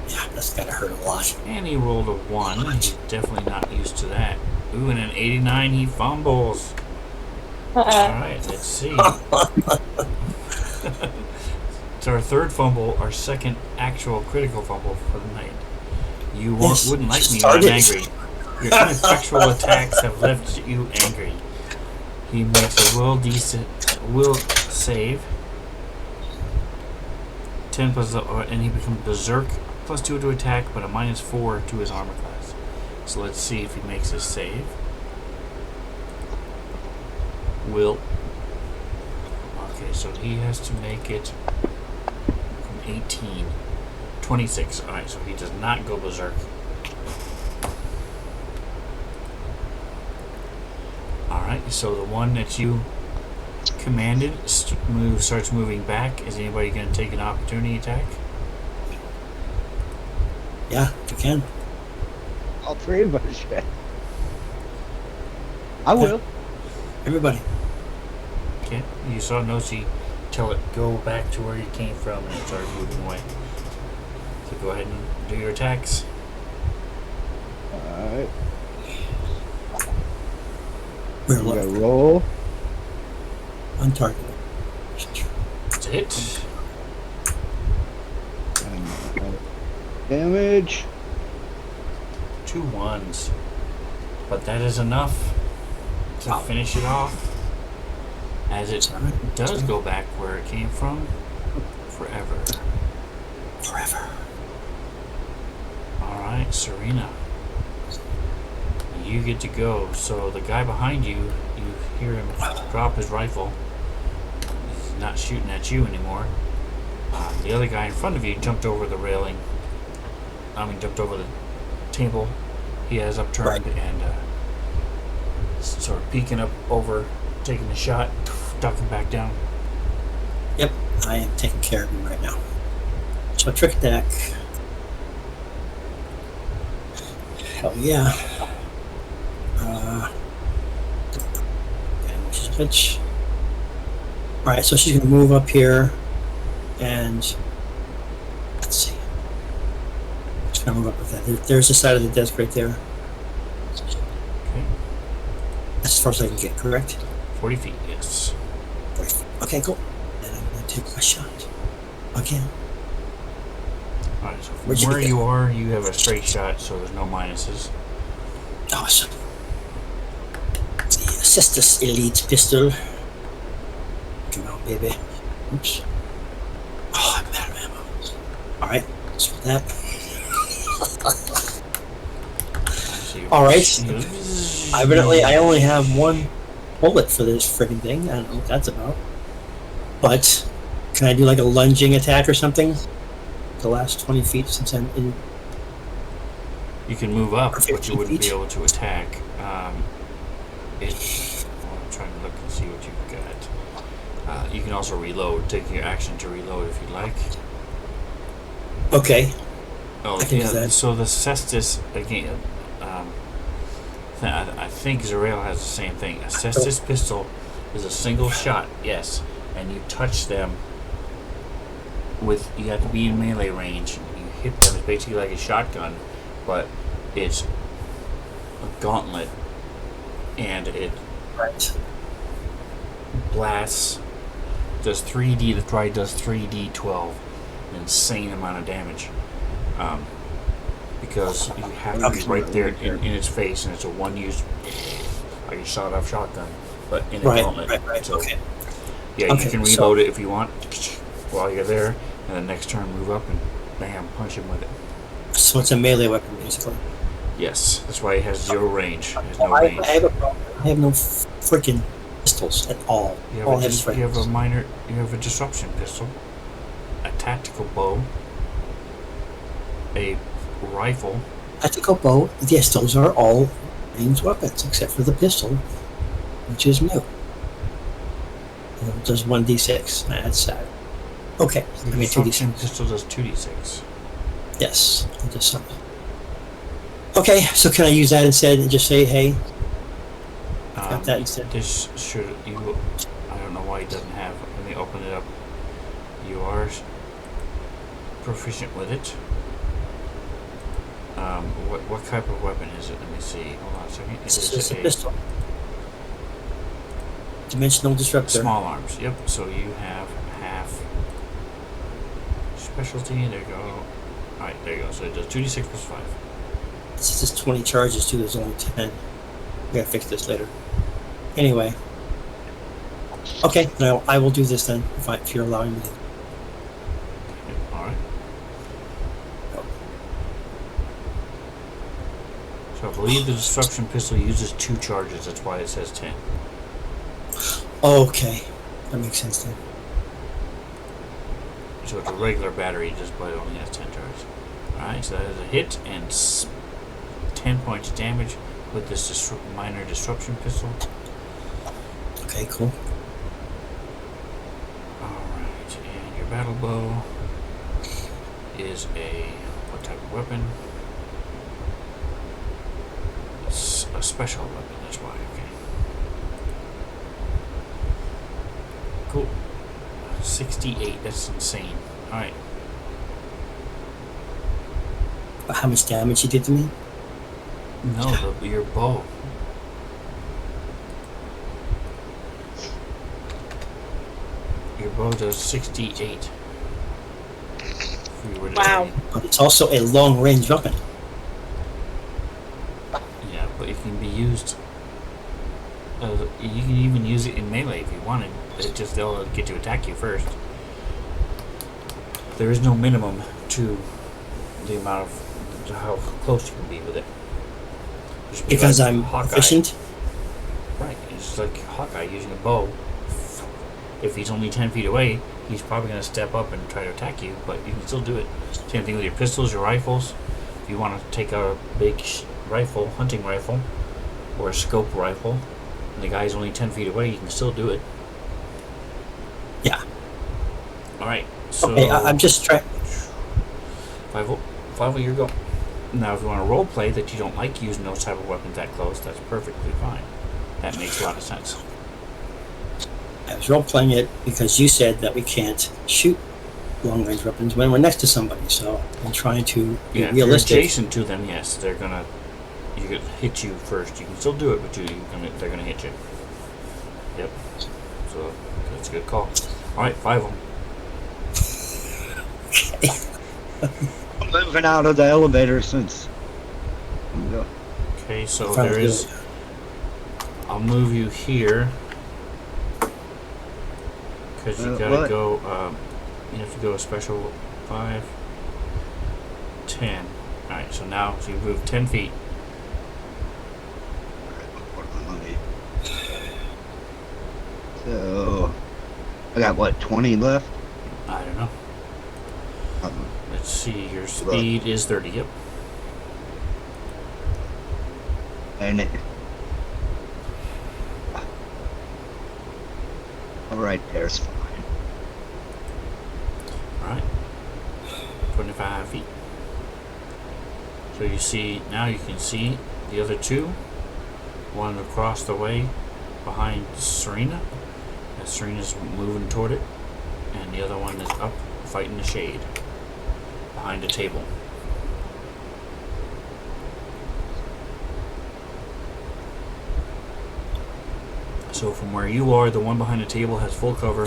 Yeah, that's gotta hurt a lot. And he rolled a 1. He's definitely not used to that. Ooh, and an 89, he fumbles. Alright, let's see. It's our 3rd fumble, our 2nd actual critical fumble for the night. You Yes, wouldn't like me started. when I'm angry. Your ineffectual attacks have left you angry. He makes a will save. 10 plus, and he becomes berserk. +2 to attack, but a -4 to his armor class. So let's see if he makes a save. Will. Okay, so he has to make it from 18. 26. Alright, so he does not go berserk. Alright, so the one that you commanded starts moving back. Is anybody going to take an opportunity attack? Yeah, you can. All 3 of us. Yeah. I will. Everybody. Okay, you saw Nosi tell it go back to where you came from and it started moving away. So go ahead and do your attacks. Alright. We're We gotta left. roll. On target. That's it. And, damage. 2 1s. But that is enough to Wow. finish it off. As it Alright. does go back where it came from forever. Forever. Alright, Serena. You get to go. So the guy behind you, you hear him drop his rifle. He's not shooting at you anymore. The other guy in front of you jumped over the railing. Jumped over the table. He has upturned and sort of peeking up over, taking the shot, ducking back down. Yep, I am taking care of him right now. So trick attack. Hell yeah. And she's a bitch. Alright, so she's gonna move up here and let's see. Just gonna move up with that. There's the side of the desk right there. Okay. That's as far as I can get, correct? 40 feet, yes. Okay, cool. Then I'm gonna take my shot. Again. Alright, so Where'd from you where get you are, you have a straight shot, so there's no minuses. Awesome. The Cestus Elite pistol. Come on, baby. Oops. Oh, I'm out of ammo. Alright, let's do that. Alright. Evidently, I only have 1 bullet for this friggin' thing. I don't know what that's about. But, can I do like a lunging attack or something? the last 20 feet since I'm in. You can move up, Or but you 15 wouldn't be feet. able to attack. I'm trying to look and see what you've got. You can also reload. Take your action to reload if you'd like. Okay. Oh, I can do yeah. that. So the Cestus again. I think Zarel has the same thing. A Cestus pistol is a single shot, yes, and you touch them with. You have to be in melee range. You hit them. It's basically like a shotgun, but it's a gauntlet, and it Right. blasts. Does 3D. The probably does 3d12, an insane amount of damage. Because you have to be right there in its face, and it's a one-use, like a shot-off shotgun, but in a gauntlet. Right. So, Okay. yeah, Okay, you can so- reload it if you want while you're there, and then next turn move up and bam, punch him with it. So it's a melee weapon, basically. Yes, that's why it has 0 range. It has no I range. have a problem. I have no freaking pistols at all. You All have, heavy you have a rifles. you have a disruption pistol, a tactical bow, a rifle. Tactical bow. Yes, those are all ranged weapons except for the pistol, which is new. And it does 1d6. That's sad. Okay, The I mean disruption 2d6. pistol does 2d6. Yes, I just saw. Okay, so can I use that instead and just say, hey, got that instead. This should you. I don't know why it doesn't have. Let me open it up. You are proficient with it. What type of weapon is it? Let me see. Hold on a second. It this is is a a pistol. Dimensional disruptor. small arms. Yep. So you have half specialty. There you go. All right. There you go. So it does 2d6 plus 5. This is 20 charges too. There's only 10. We gotta fix this later. Anyway. Okay, now I will do this then, if you're allowing me to. Yep, all right. So I believe the disruption pistol uses 2 charges. That's why it says 10. Okay, that makes sense then. So it's a regular battery, just but it only has 10 charges. Alright, so that is a hit and 10 points of damage with this minor disruption pistol. Okay, cool. Alright, and your battle bow is a what type of weapon? It's a special weapon, that's why, okay. Cool. 68, that's insane. Alright. How much damage he did to me? No, your bow. Your bow does 68. If you were to- Wow. But it's also a long range weapon. Yeah, but it can be used. You can even use it in melee if you wanted. It just they'll get to attack you first. There is no minimum to the amount of how close you can be with it. You should be Because like I'm Hawkeye. efficient. Right, it's like Hawkeye using a bow. If he's only 10 feet away, he's probably going to step up and try to attack you, but you can still do it. Same thing with your pistols, your rifles. If you want to take out a big rifle, hunting rifle, or a scope rifle, and the guy's only 10 feet away, you can still do it. Yeah. Alright, so... Okay, I'm just trying. 5 your go. Now, if you want to role play that you don't like using those type of weapons that close, that's perfectly fine. That makes a lot of sense. I was role playing it because you said that we can't shoot long range weapons when we're next to somebody. So I'm trying to be Yeah, if you're realistic. adjacent to them, yes, they're gonna hit you first. You can still do it, but they're gonna hit you. Yep. So that's a good call. All right, 5 of them. I'm moving out of the elevator since. Okay, so Trying to there do is. it. I'll move you here because you gotta what? go. You have to go a special 5, 10. All right, so now you move 10 feet. So I got what, 20 left? I don't know. Um, It Let's see, your speed is 30, yep. And it. All right, there's fine. Alright. 25 feet. So you see, now you can see the other two. One across the way behind Serena. As Serena's moving toward it. And the other one is up fighting the shade. Behind a table. So from where you are, the one behind the table has full cover.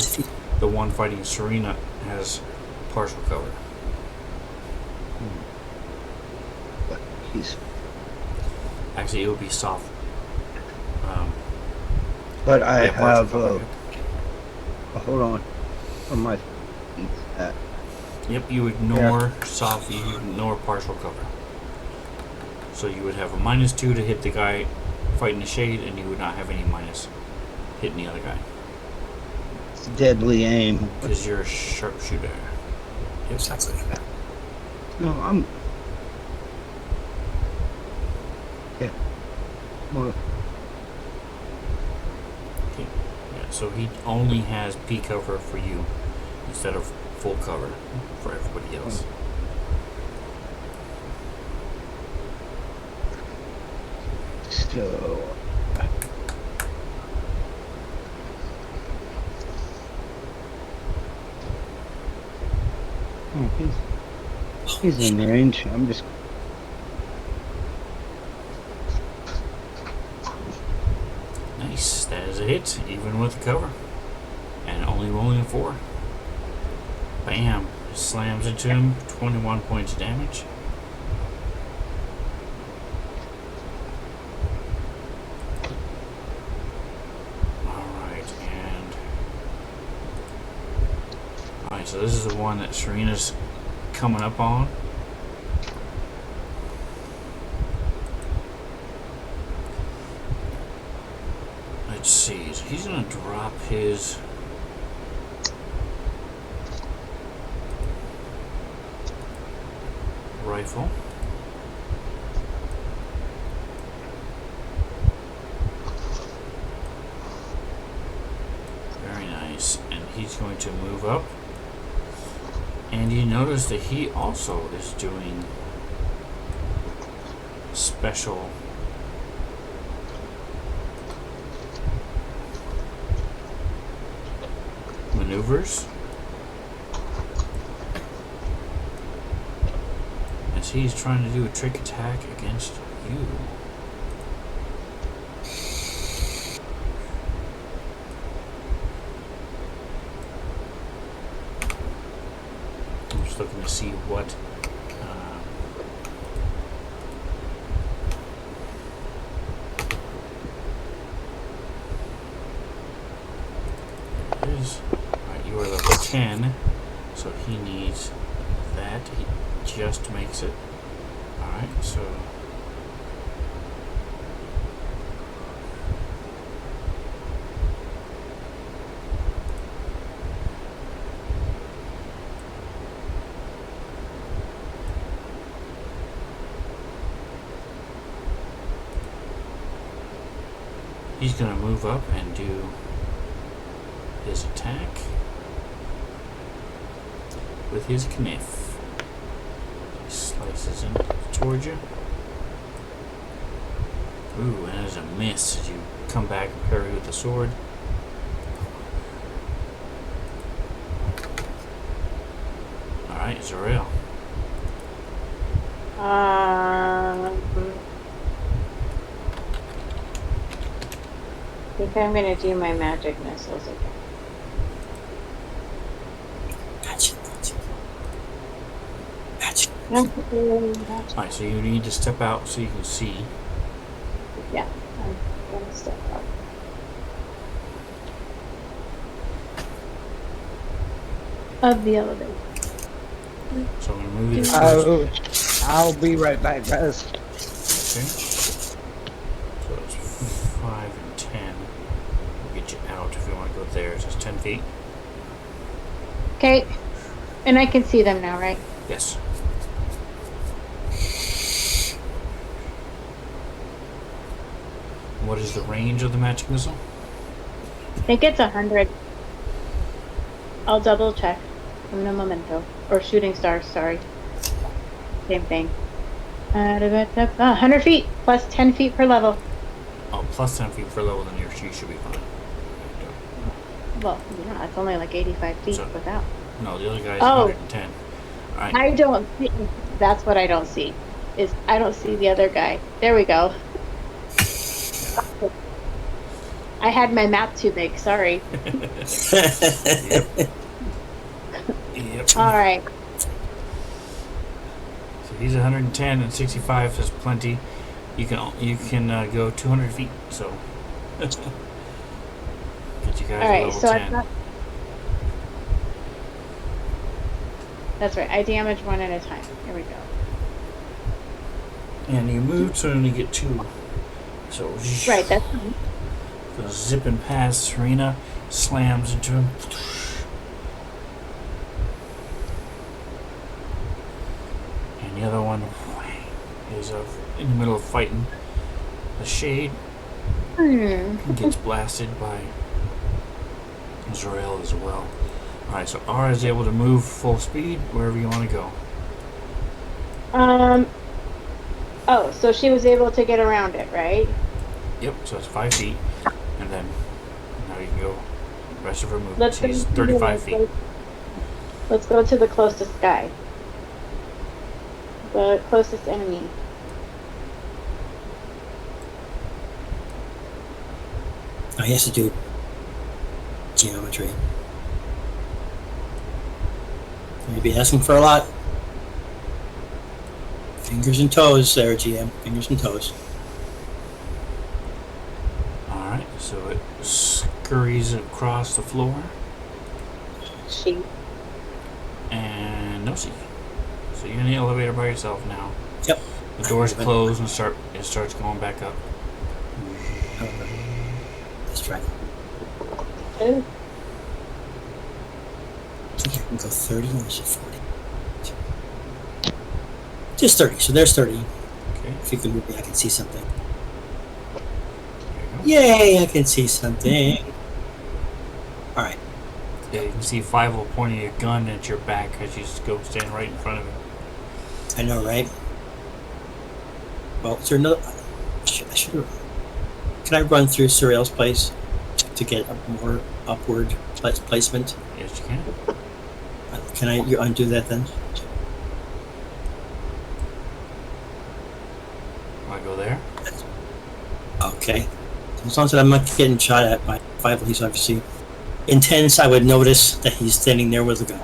The one fighting Serena has partial cover. But he's. Actually, it would be soft. But I Yeah, partial have. cover, Hold on. On my. Yep, you ignore soft, you ignore partial cover. So you would have a -2 to hit the guy fighting the shade, and you would not have any minus hitting the other guy. Deadly aim. Because you're a sharpshooter. Yep. Exactly. No, I'm. Yeah. Well, Okay. Yeah, so he only has P cover for you instead of full cover for everybody else. so. Oh, he's in range. I'm just. Nice. That is a hit, even with the cover. And only rolling a 4. Bam. Slams into him. 21 points of damage. Alright, and... Alright, so this is the one that Serena's coming up on. Let's see. So he's going to drop his... rifle. Very nice. And he's going to move up. And you notice that he also is doing special maneuvers. As he's trying to do a trick attack against you. I'm just looking to see what it is. Alright, you are level 10, so he needs that. He just makes it. Alright, so he's gonna move up and do his attack with his knife. Slices in towards you. Ooh, and there's a miss as you come back and parry with the sword. Alright, Zarel. I think I'm gonna do my magic missiles again. Alright, so you need to step out so you can see. Yeah, I'm gonna step up. Of the elevator. So I'm gonna move you to I'll be right back, guys. Okay. So it's 5 and 10. We'll get you out if you want to go there. So it's 10 feet. Okay, and I can see them now, right? Yes. What is the range of the magic missile? I think it's 100. I'll double check. No momento. Or shooting stars, sorry. Same thing. 100 feet plus 10 feet per level. Oh, plus 10 feet per level, then she should be fine. Well, yeah, it's only like 85 feet So- without. No, the other guy's Oh. 110. All right. I don't see. That's what I don't see. Is I don't see the other guy. There we go. I had my map too big. Sorry. Yep. All right. So he's 110 and 65 is plenty. You can go 200 feet. So get you guys All right. level So 10. I've got. That's right. I damage one at a time. Here we go. And you move so you only get 2. So Right. That's fine. goes zipping past Serena, slams into him. And the other one is in the middle of fighting the shade. Gets blasted by Zorel as well. Alright, so R is able to move full speed wherever you want to go. Oh, so she was able to get around it, right? Yep, so it's 5 feet. And then now you can go the rest of her movement. Let's She's go- 35 feet. Let's go to the closest guy. The closest enemy. Oh, he has to do geometry. Maybe asking for a lot. Fingers and toes there, GM. Fingers and toes. Alright, so it scurries across the floor. She. And no see. So you're in the elevator by yourself now. Yep. The doors close and it starts going back up. Let's try. Ooh. I think I can go 30 or is it 40? Just 30. So there's 30. Okay, If you can move me, I can see something. there you go. Yay, I can see something. Alright. Yeah, you can see Five pointing a gun at your back as you just go stand right in front of him. I know, right? Well, is there another... I should have... Can I run through Surreal's place to get a more upward placement? Yes, you can. Can you undo that then? Want to go there? Okay. As long as I'm not getting shot at by Five, he's obviously intense. I would notice that he's standing there with a gun.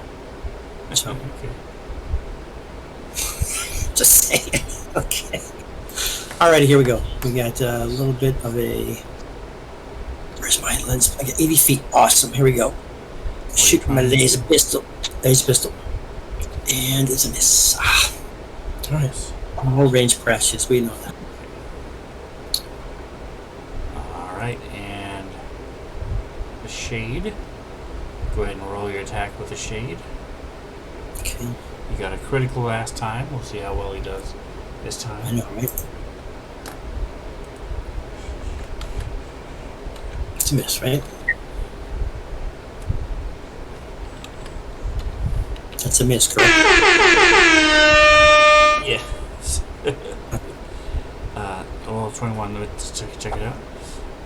So, Okay. just saying. Okay. Alrighty, here we go. We got a little bit of a... Where's my lens? I got 80 feet. Awesome. Here we go. Shoot my laser pistol. Laser pistol. And it's a miss. Ah. Alright. Yes. All range crashes. We know that. Alright, and the shade. Go ahead and roll your attack with the shade. Okay. You got a critical last time. We'll see how well he does this time. I know, right? It's a miss, right? That's a miss, correct? Yes. Well, 21. Let's check it out.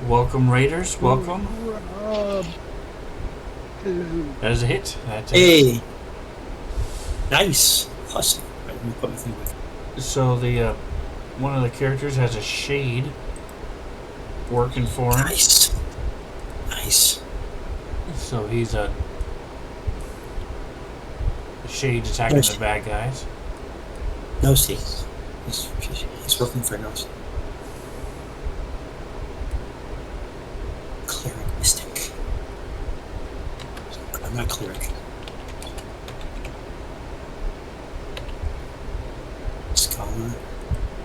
Welcome, Raiders. Welcome. That is a hit. That's a hit. Hey! Nice! Awesome. Right, let me put my thing back. So the one of the characters has a shade working for him. Nice! Nice. So he's the shade's attacking the bad guys. Nosy. He's working for Nosy. Cleric Mystic. I'm not cleric. Scholar.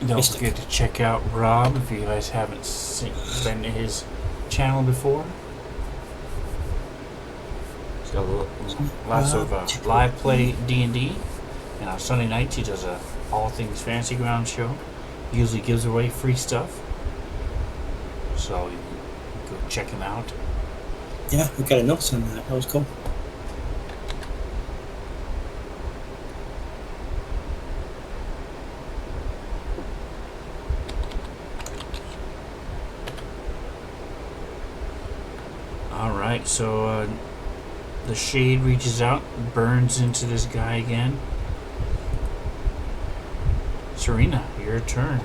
Don't Mystic. forget to check out Rob if you guys haven't been to his channel before. He's got lots of live play D&D, and on Sunday nights he does a all things Fantasy Ground show. Usually gives away free stuff. so you can go check him out. Yeah, we got a notice on that. That was cool. Alright, so the shade reaches out, burns into this guy again. Serena, your turn.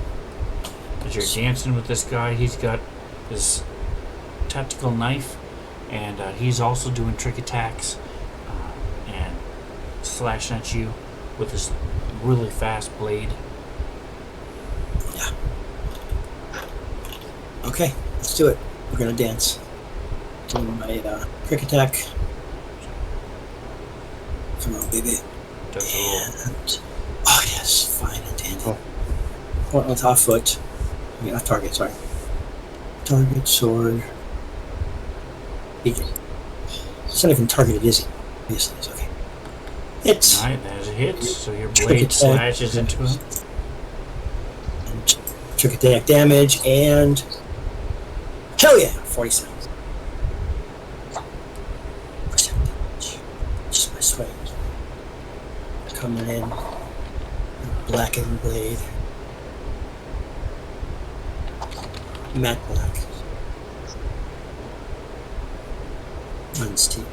As you're dancing with this guy, he's got this tactical knife, and he's also doing trick attacks and slashing at you with this really fast blade. Yeah. Okay, let's do it. We're gonna dance. Doing my quick attack. Come on, baby. Does a little- And oh yes, fine and dandy. Point on top foot. I mean, not target. Sorry. Target sword. It's not even targeted, is it? Yes, it is. Okay. Hits. Alright, there's a hit, so your Trick blade attack. slashes into him. And trick attack damage and hell yeah, 47. Percentage. Just my swing. Coming in. Blackened blade. Matte black. Unsteel.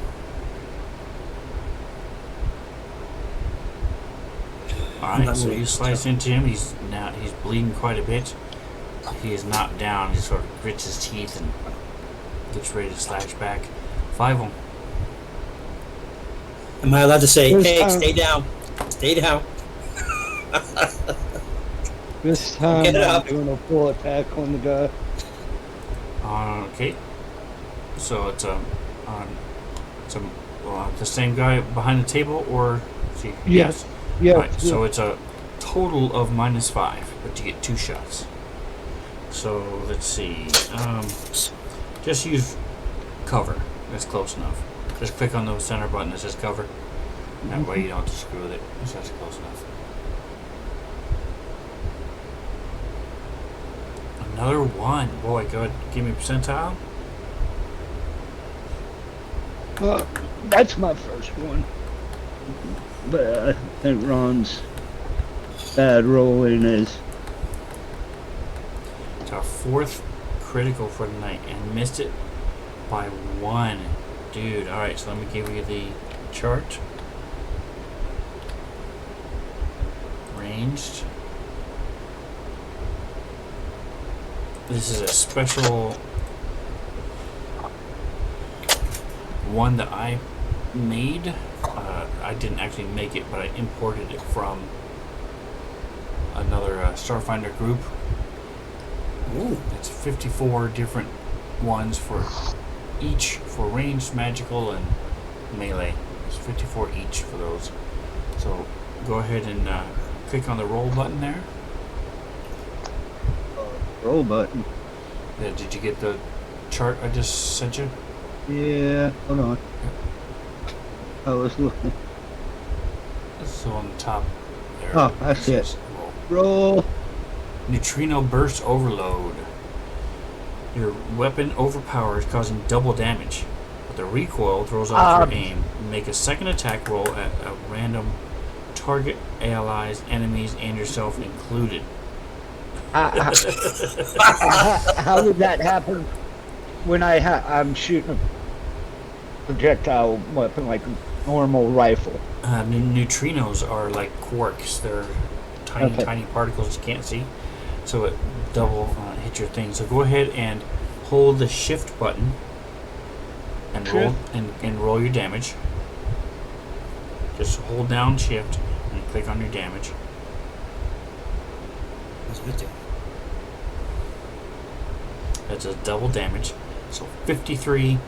Alright, Not so really. you slice into him. He's bleeding quite a bit. He is knocked down. He sort of grits his teeth and gets ready to slash back. 5-1. Am I allowed to say, This hey, time- stay down? Stay down. This time Get I'm up. doing a full attack on the guy. Okay. So it's the same guy behind the table, or see? Yes. Yeah. Right, so it's a total of -5, but you get 2 shots. So let's see. Just use cover. That's close enough. Just click on the center button that says cover. That way you don't have to screw with it. So that's close enough. Another 1. Boy, go ahead. Give me a percentile. That's my first one. But I think Ron's bad rolling is. It's our 4th critical for the night and missed it by 1. Dude, alright, so let me give you the chart. Ranged. This is a special one that I made. I didn't actually make it, but I imported it from another Starfinder group. Ooh. It's 54 different ones for each for ranged, magical, and melee. It's 54 each for those. So go ahead and click on the roll button there. Roll button. Did you get the chart I just sent you? Yeah, hold on. I was looking. So on the top there. Oh, I see it. says roll. Roll. Neutrino burst overload. Your weapon overpowers, causing double damage. But the recoil throws off your aim. Make a second attack roll at a random target, allies, enemies, and yourself included. How did that happen? When I'm shooting a projectile weapon like a normal rifle. Neutrinos are like quarks. They're tiny, Okay. tiny particles you can't see. So it double hit your thing. So go ahead and hold the shift button and Sure. roll and roll your damage. Just hold down shift and click on your damage. What's it do? That's a double damage. So 53.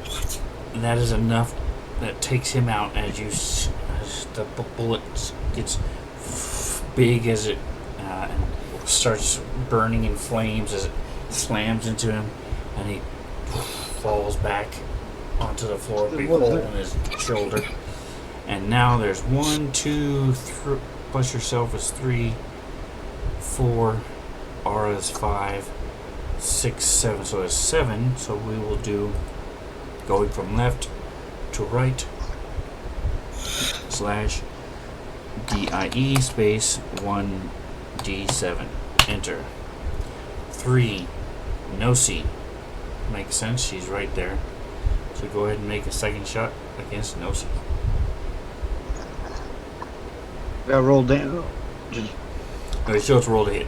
What? And that is enough that takes him out as the bullet gets big as it and starts burning in flames as it slams into him, and he falls back onto the floor, big hole in his shoulder. And now there's 1, 2, 3 plus yourself is 3, 4, Aura is 5, 6, 7. So it's 7. So we will do going from left to right slash DIE space 1D7. Enter. 3. No C. Makes sense. She's right there. So go ahead and make a second shot against no C. I rolled down. Just Alright, so it's roll to hit.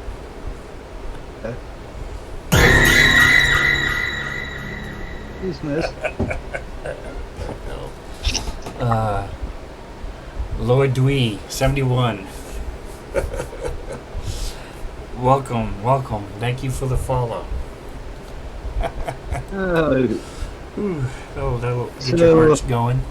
please miss. Lloyd Dwee, 71. Welcome. Thank you for the follow. That'll get your hearts going.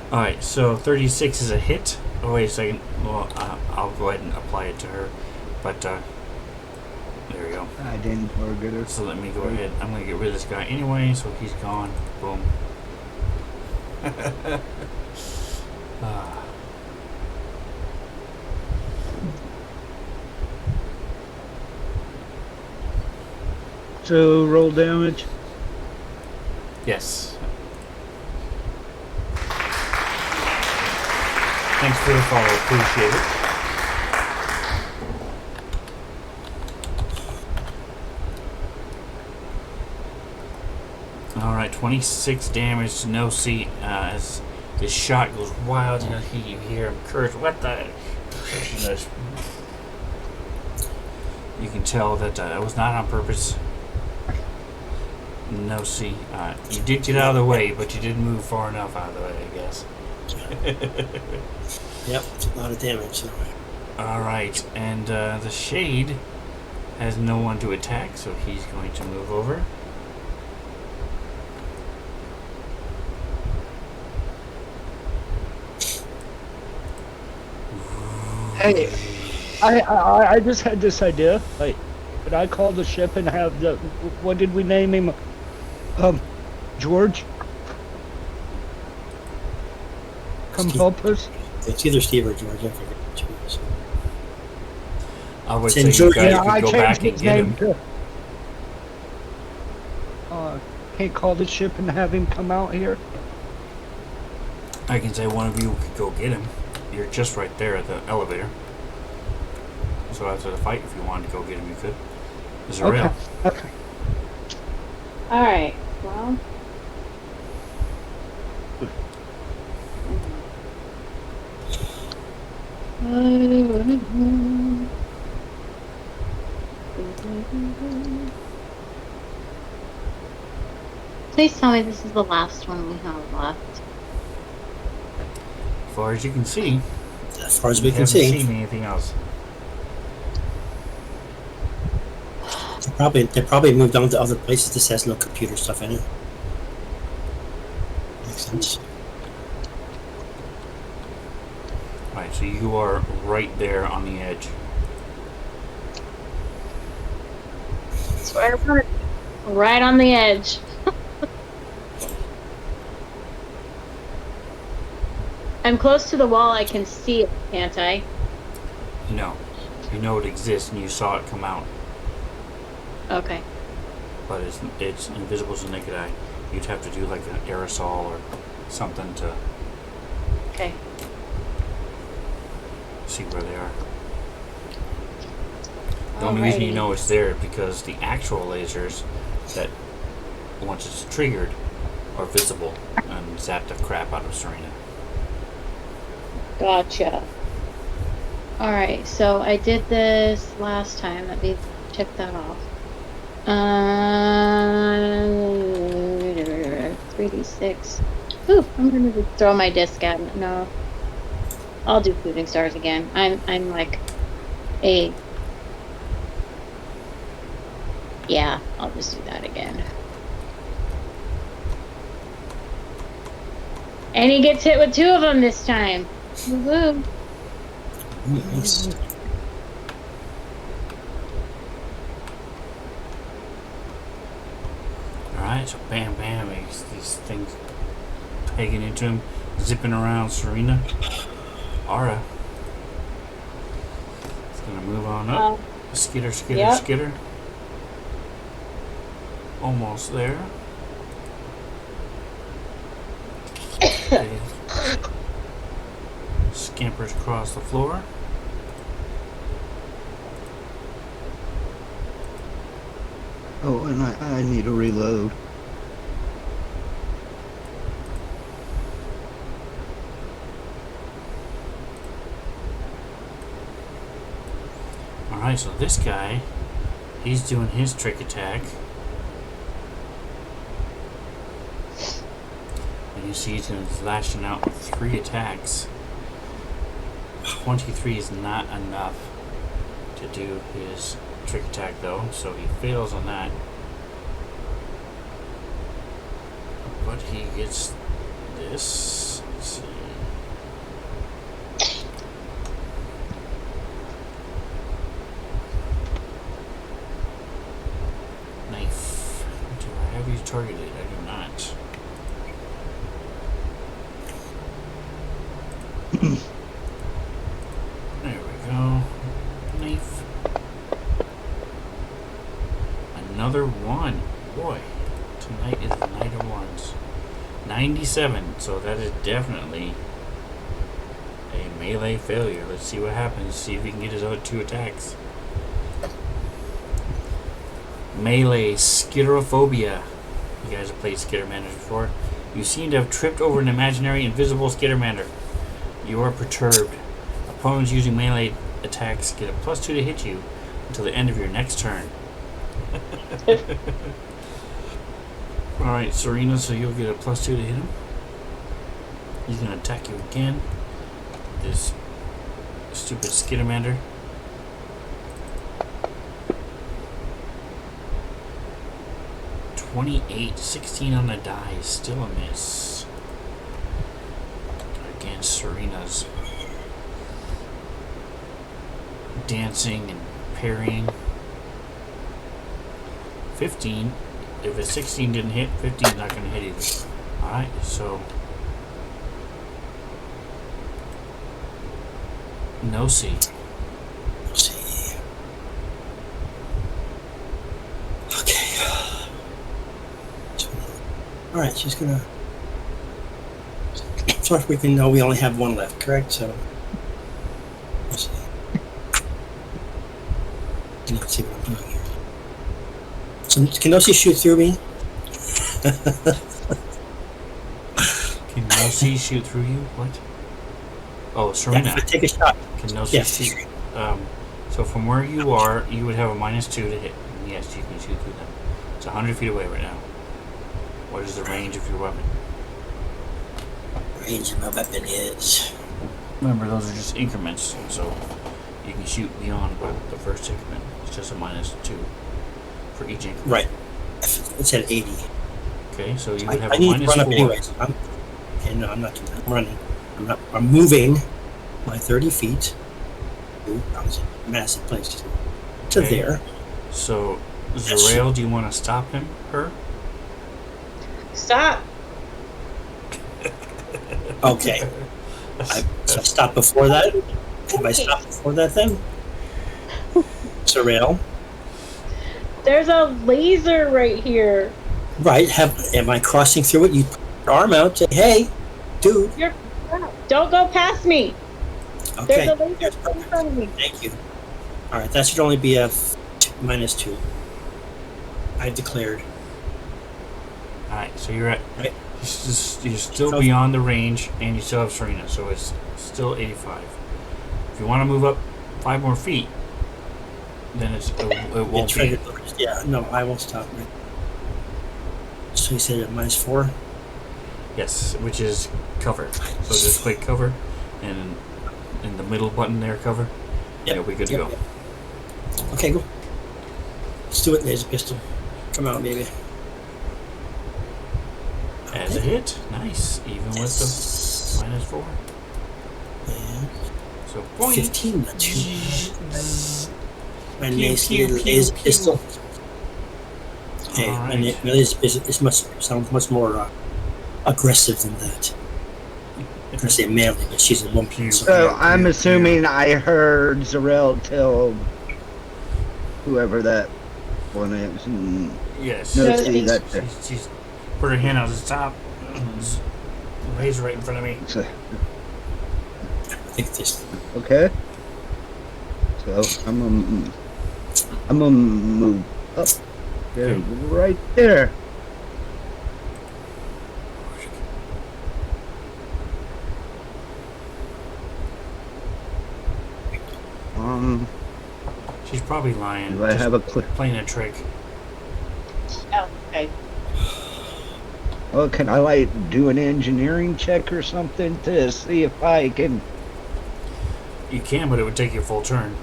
Alright, so 36 is a hit. Oh, wait a second. Well, I'll go ahead and apply it to her. But, there we go. I didn't target her. So let me go ahead. I'm going to get rid of this guy anyway, so he's gone. Boom. So roll damage. Yes. Thanks for the follow. Appreciate it. Alright, 26 damage to no C as this shot goes wild. You hear him curse. What the? You can tell that it was not on purpose. No C. You did get out of the way, but you didn't move far enough out of the way, I guess. Yep, it's a lot of damage. So. Alright, and the Shade has no one to attack, so he's going to move over. Hey, I just had this idea. Like, could I call the ship and have the, what did we name him? George? Come help us? It's either Steve or George. I forget which one it is. I would It's say in you Georgia. guys Yeah, I could go back changed and his get name him. to, can't call the ship and have him come out here? I can say one of you could go get him. You're just right there at the elevator. So after the fight, if you wanted to go get him, you could. There's a rail. Okay. Alright, well. Please tell me this is the last one we have left. As far as you can see, As far as we you can haven't see, seen anything else. they probably moved on to other places. This has no computer stuff in it. Makes sense. Right, so you are right there on the edge. Swear word. Right on the edge. I'm close to the wall, I can see it, can't I? No. You know it exists and you saw it come out. Okay. But it's invisible to the naked eye. You'd have to do like an aerosol or something to Okay. see where they are. The only reason you Alrighty. know it's there is because the actual lasers that, once it's triggered, are visible and zap the crap out of Serena. Gotcha. Alright, so I did this last time. Let me check that off. 3d6. Ooh, I'm gonna just throw my disc at it. No. I'll do shooting stars again. I'm like a... Yeah, I'll just do that again. And he gets hit with 2 of them this time. Woohoo. Nice. Alright, so bam bam, these things pegging into him. zipping around Serena. Ara. It's gonna move on up. Skitter, skitter, yep. skitter. Almost there. Okay. Scampers across the floor. Oh, and I need to reload. Alright, so this guy, he's doing his trick attack. And you see he's lashing out with 3 attacks. 23 is not enough to do his trick attack though, so he fails on that. But he gets this. Let's see. Knife. Do I have you targeted? I do not. There we go. Knife. Another 1. Boy, tonight is the night of ones. 97, so that is definitely a melee failure. Let's see what happens. See if he can get his other 2 attacks. Melee Skitterophobia. You guys have played Skittermanders before. You seem to have tripped over an imaginary invisible Skittermander. You are perturbed. Opponents using melee attacks get a +2 to hit you until the end of your next turn. Alright, Serena, so you'll get a +2 to hit him. He's going to attack you again. This stupid Skittermander. .28, 16 on the die, still a miss. Against Serena's dancing and parrying. 15. If a 16 didn't hit, 15 is not going to hit either. Alright, so no C. See. Okay. All right, she's gonna. So if we can know, we only have 1 left, correct? So let's see. Let's see what I'm doing here. So can Nosy shoot through me? Can Nosy shoot through you? What? Oh, Serena. Yeah, if I take a shot. Can Nosy shoot? So from where you are, you would have a -2 to hit. And yes, you can shoot through them. It's 100 feet away right now. What is the range of your weapon? Range of my weapon is. Remember, those are just increments, so you can shoot beyond the first increment. It's just a -2 for each increment. Right. It's at 80. Okay, so you would have I a need to run up -4. anyways. Okay, no, I'm not doing that. I'm running. I'm moving my 30 feet. Ooh, that was a massive place to Okay. there. So, Zarael, do you want to stop him? Her? Stop. Okay. So I stop before that? Have I stopped before that then? Surreal. There's a laser right here. Right. Am I crossing through it? You put your arm out, say, hey, dude. Don't go past me. Okay. There's a laser in front of me. Thank you. All right. That should only be a -2. I've declared. Alright, so you're at. Right. You're still beyond the range, and you still have Serena, so it's still 85. If you want to move up 5 more feet, then it won't be. Yeah, no, I won't stop. Right. So you said a -4? Yes, which is cover. So just click cover, and in the middle button there, cover. Yep. Yeah, we're good to go. Yep. Okay, go. Let's do it, laser pistol. Come on, baby. As a hit, nice. Even with the -4. And So boing. 15, not too My Pew, nice pew, little pew, laser pew. pistol. Hey, All my right. laser pistol sounds much more aggressive than that. I'm gonna say manly, but she's a woman. Pew. So. So Yeah, I'm yeah, assuming I heard Zarel tell whoever that one is. Yes. No, No, see she- that. She's put her hand out. Stop. Laser right in front of me. I think this. Okay. So I'm gonna move up there, Okay. right there. She's probably lying. Do I just have a clip? playing a trick. Oh, okay. Oh, can I like do an engineering check or something to see if I can? You can, but it would take you a full turn.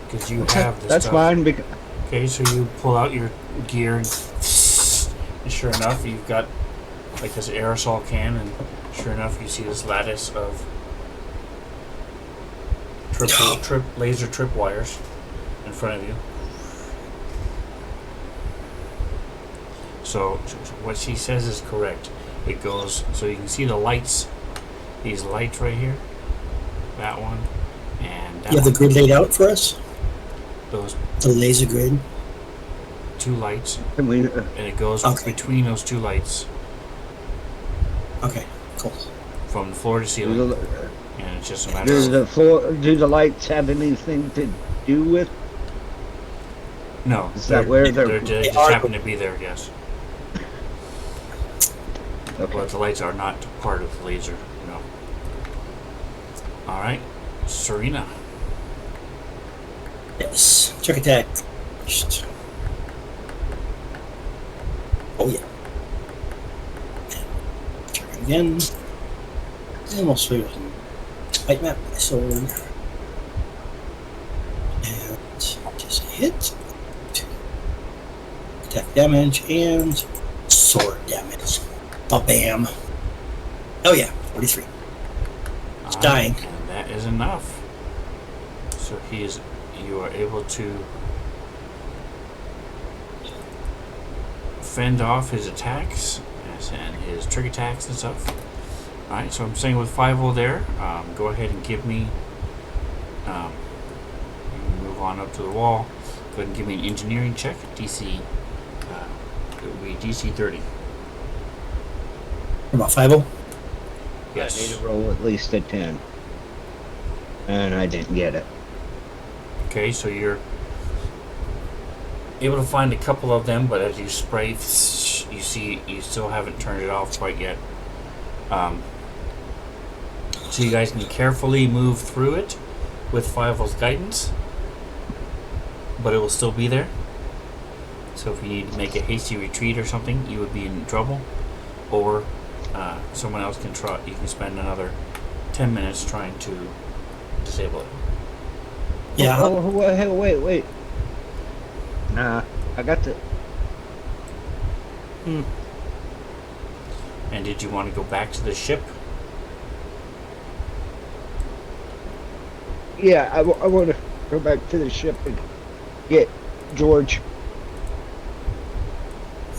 Because you have this That's stuff. fine. Because Okay, so you pull out your gear, and sure enough, you've got like this aerosol can, and sure enough, you see this lattice of laser trip wires in front of you. So what she says is correct. It goes so you can see the lights, these lights right here, that one, and that You have the one. grid laid out for us? Those The laser grid? two lights, can we? and it goes Okay. between those two lights Okay, cool. from the floor to ceiling, Do and it's just a matter of the lights have anything to do with? no. Is that where they they're? just are- happen to be there? Yes, Okay. but the lights are not part of the laser. No. All right, Serena. Yes. Check attack. Oh, yeah. Check again. And we'll swing with light map my sword. And just hit. Attack damage and sword damage. Oh, bam. Oh, yeah. 43. It's dying. and that is enough. So you are able to fend off his attacks and his trick attacks and stuff. Alright, so I'm saying with 5-0 there, go ahead and give me, you can move on up to the wall, go ahead and give me an engineering check, DC, it would be DC 30. About 5-0? I Yes. need to roll at least a 10, and I didn't get it. Okay, so you're able to find a couple of them, but as you spray, you see you still haven't turned it off quite yet. So you guys can carefully move through it with 5's guidance, but it will still be there. So if you need to make a hasty retreat or something, you would be in trouble. Or someone else can try. You can spend another 10 minutes trying to disable it. Yeah. Oh, wait. Nah, I got to. And did you want to go back to the ship? Yeah, I want to go back to the ship and get George.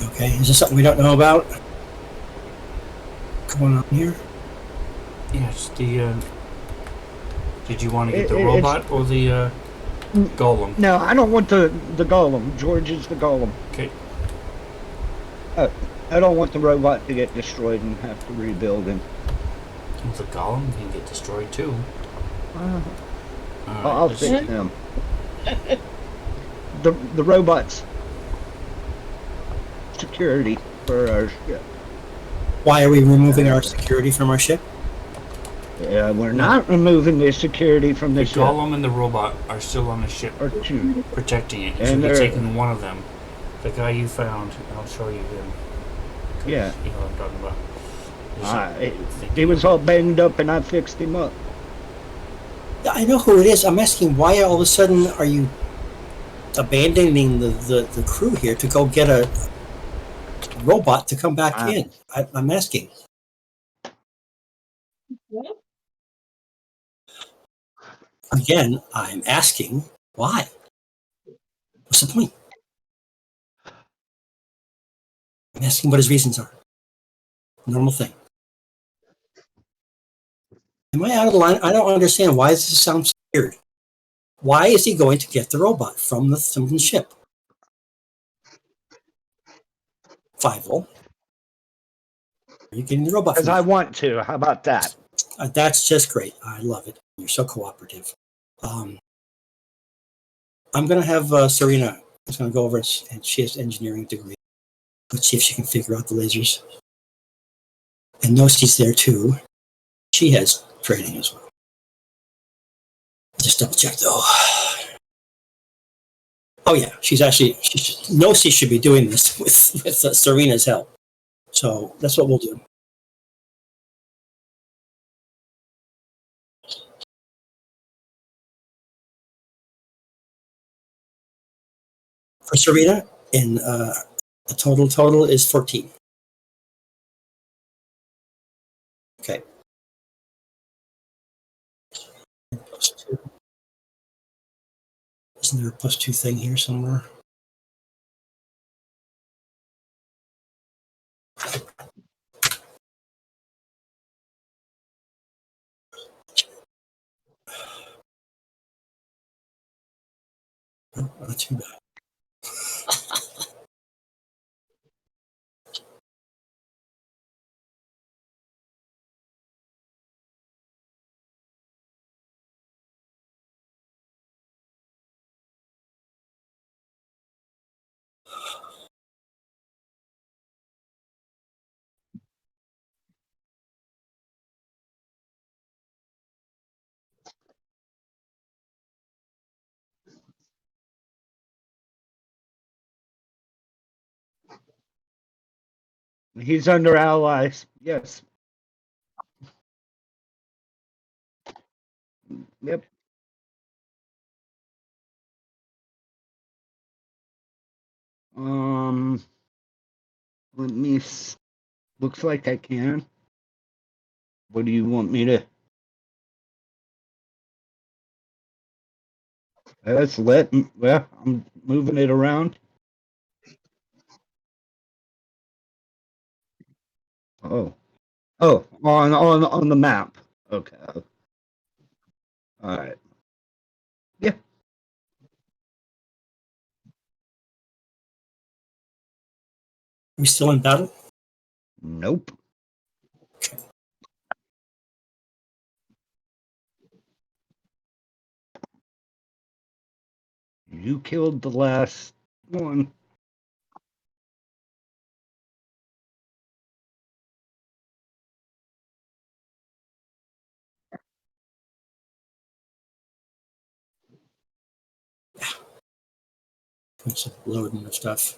Okay. Is this something we don't know about? What's going on here? Yes, the. Did you want to get the It's- robot or the golem? No, I don't want the golem. George is the golem. Okay. I don't want the robot to get destroyed and have to rebuild him. The golem can get destroyed too. Alright, I'll let's fix see. him. The robots. Security for our ship. Why are we removing our security from our ship? Yeah, we're not removing the security from The the ship. golem and the robot are still on the ship Or two. protecting it. And So you're they're- taking one of them. The guy you found, I'll show you him. Yeah. You know what I'm talking about. He was all banged up and I fixed him up. I know who it is. I'm asking why all of a sudden are you abandoning the crew here to go get a robot to come back in? I'm asking. Again, I'm asking why. What's the point? I'm asking what his reasons are. Normal thing. Am I out of line? I don't understand. Why does this sound so weird? Why is he going to get the robot from the ship? 5-0. Are you getting the robot Because from I me? want to. How about that? That's just great. I love it. You're so cooperative. I'm going to have Serena. Is going to go over and she has engineering degree. Let's see if she can figure out the lasers. And Nosi's there too. She has training as well. Just double check though. Oh yeah, Nosi should be doing this with Serena's help. So that's what we'll do. For Serena, in the total is 14. Okay. +2. Isn't there a +2 thing here somewhere? Oh, not too bad. He's under allies. Yes. Yep. Let me. Looks like I can. What do you want me to? That's lit. Well, I'm moving it around. Oh. Oh, on the map. Okay. All right. Yeah. Are we still in battle? Nope. You killed the last one. It's loading of stuff.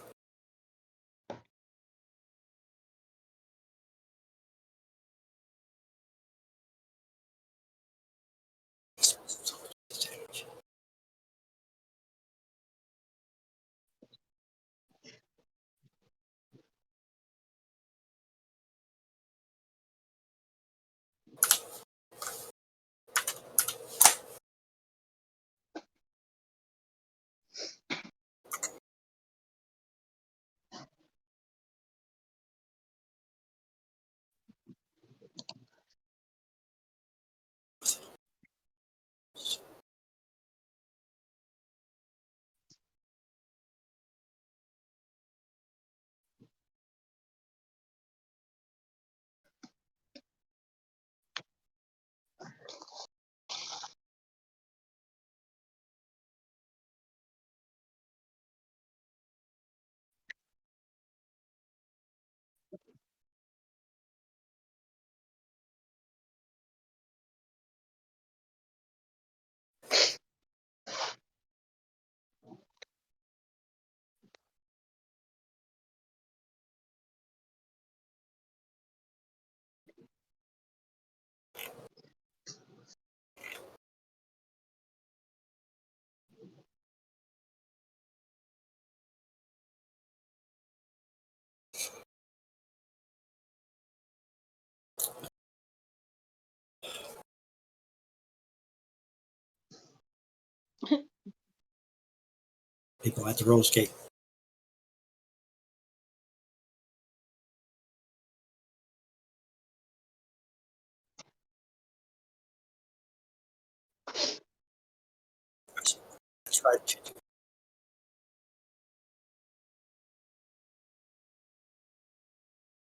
People at the Rose Gate. tried to.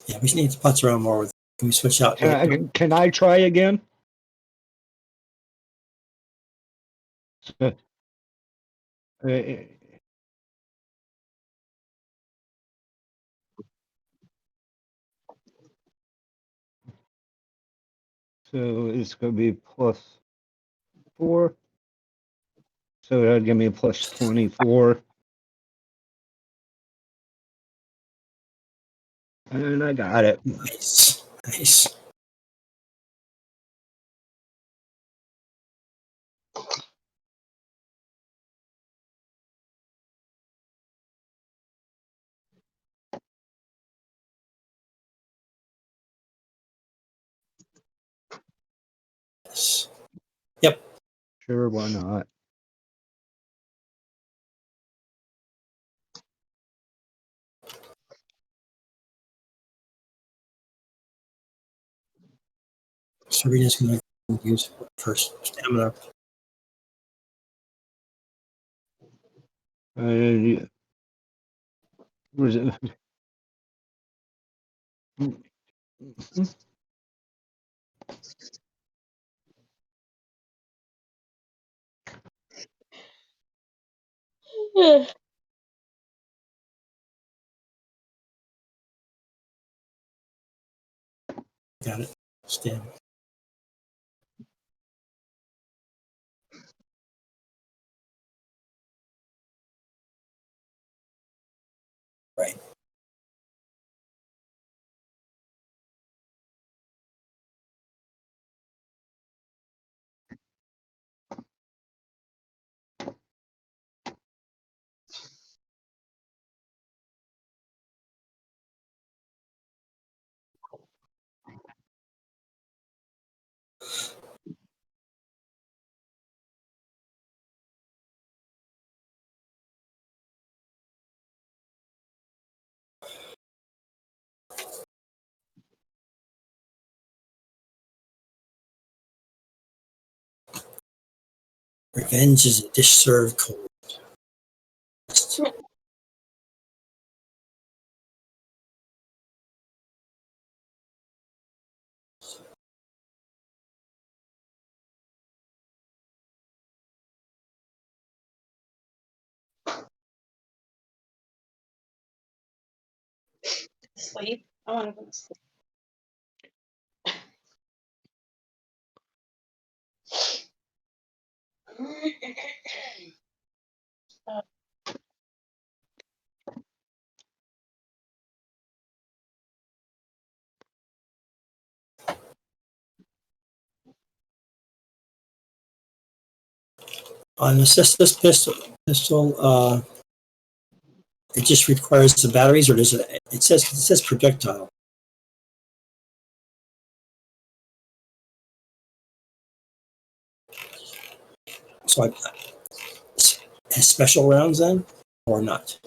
Yeah, we just need to putz around more with. Can we switch out? Can I try again? Uh, So it's going to be +4. So that'll give me a +24. And I got it. Nice, nice. Yes. Yep. Sure, why not? Serena's going to use first stamina. Was it? Got it. Stamina. Right. Revenge is a dish served cold. Sleep. I want to go to sleep. On this pistol, it just requires the batteries, or does it? It says projectile. So has special rounds then, or not?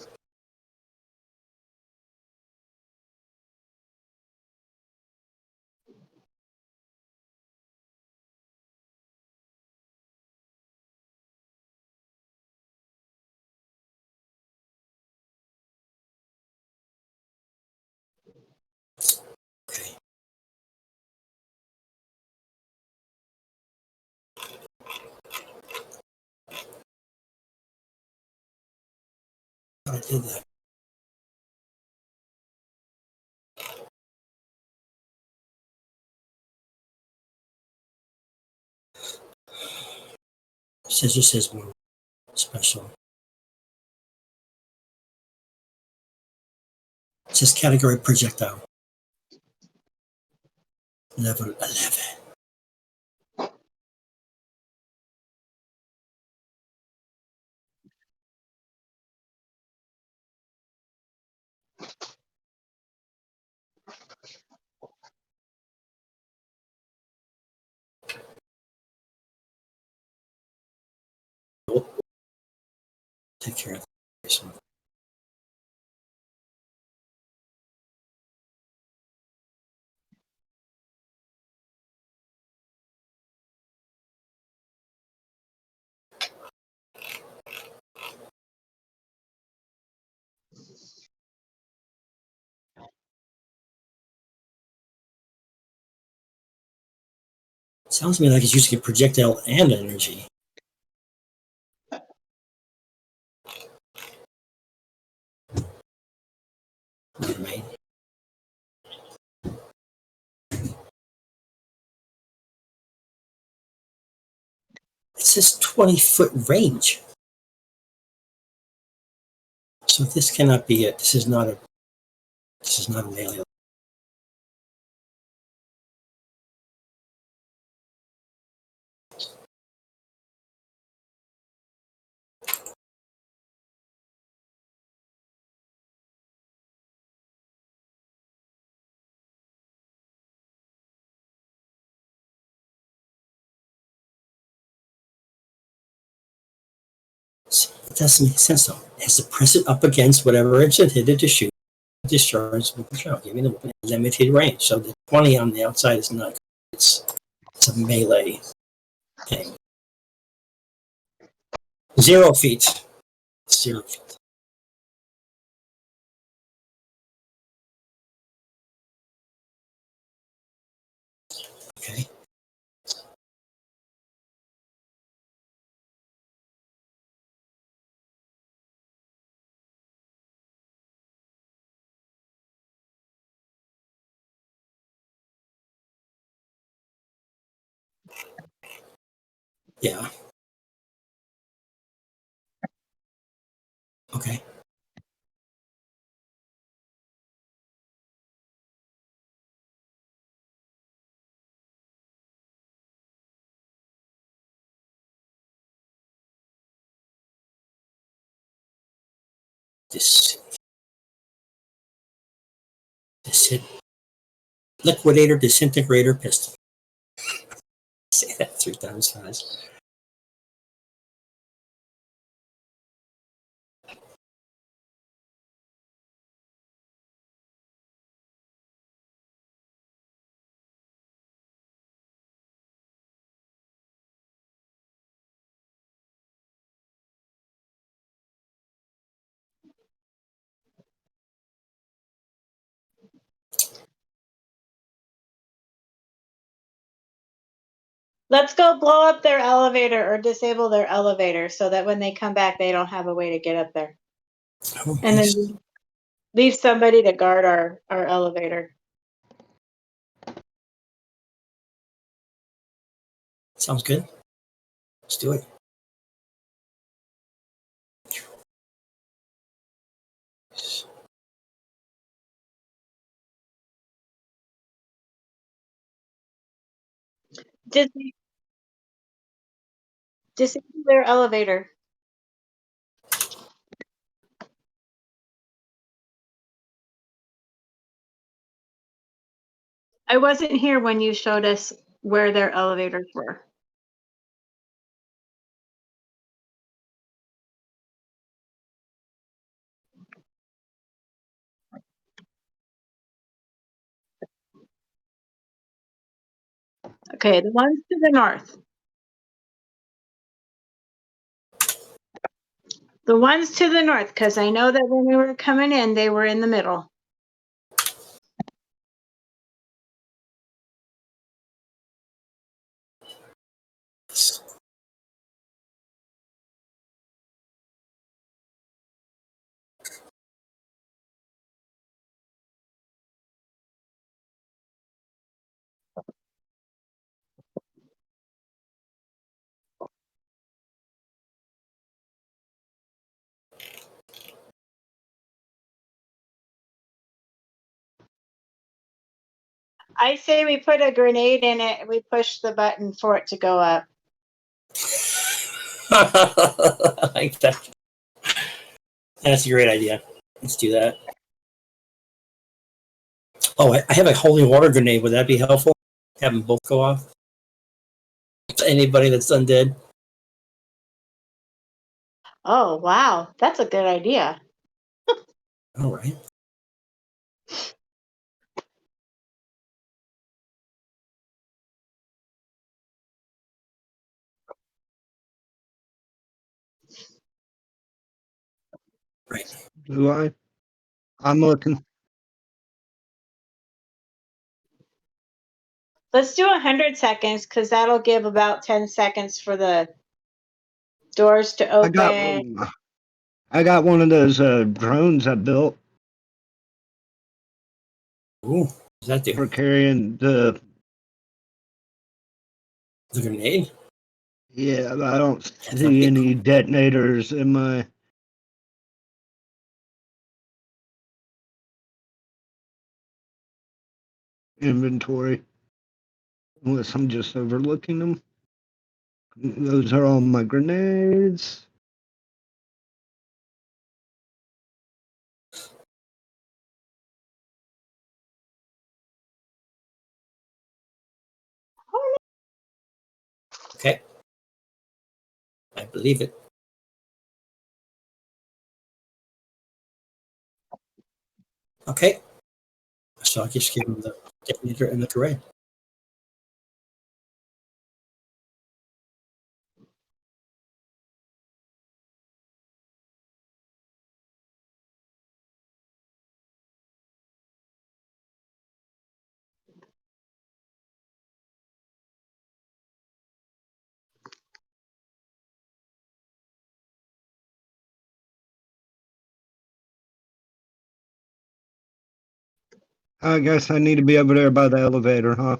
Okay. I did that. It just says more special. It says category projectile. Level 11. We'll take care of this one. Sounds to me like it's using a projectile and energy. Never mind. It says 20-foot range. So this cannot be it. This is not an alien. It doesn't make sense though. It has to press it up against whatever it's intended to shoot. Discharge will giving the weapon a limited range. So the 20 on the outside is not. It's a melee thing. 0 feet. 0 feet. Okay. Yeah. Okay. This hit. Liquidator, disintegrator, pistol. Say that 3 times fast. Let's go blow up their elevator or disable their elevator so that when they come back, they don't have a way to get up there. Oh, And nice. then leave somebody to guard our elevator. Sounds good. Let's do it. Disable their elevator. I wasn't here when you showed us where their elevators were. Okay, the ones to the north. The ones to the north, because I know that when we were coming in, they were in the middle. I say we put a grenade in it and we push the button for it to go up. I like that. That's a great idea. Let's do that. Oh, I have a holy water grenade. Would that be helpful? Have them both go off? To anybody that's undead? Oh, wow. That's a good idea. All right. Right. Do I? I'm looking. Let's do 100 seconds because that'll give about 10 seconds for the doors to open. I got one of those drones I built Ooh, what does that do? for carrying the. The grenade? Yeah, I don't That'd see be any detonators in my inventory, unless I'm just overlooking them. Those are all my grenades. Okay. I believe it. Okay. So I just give him the detonator and the terrain. I guess I need to be over there by the elevator, huh?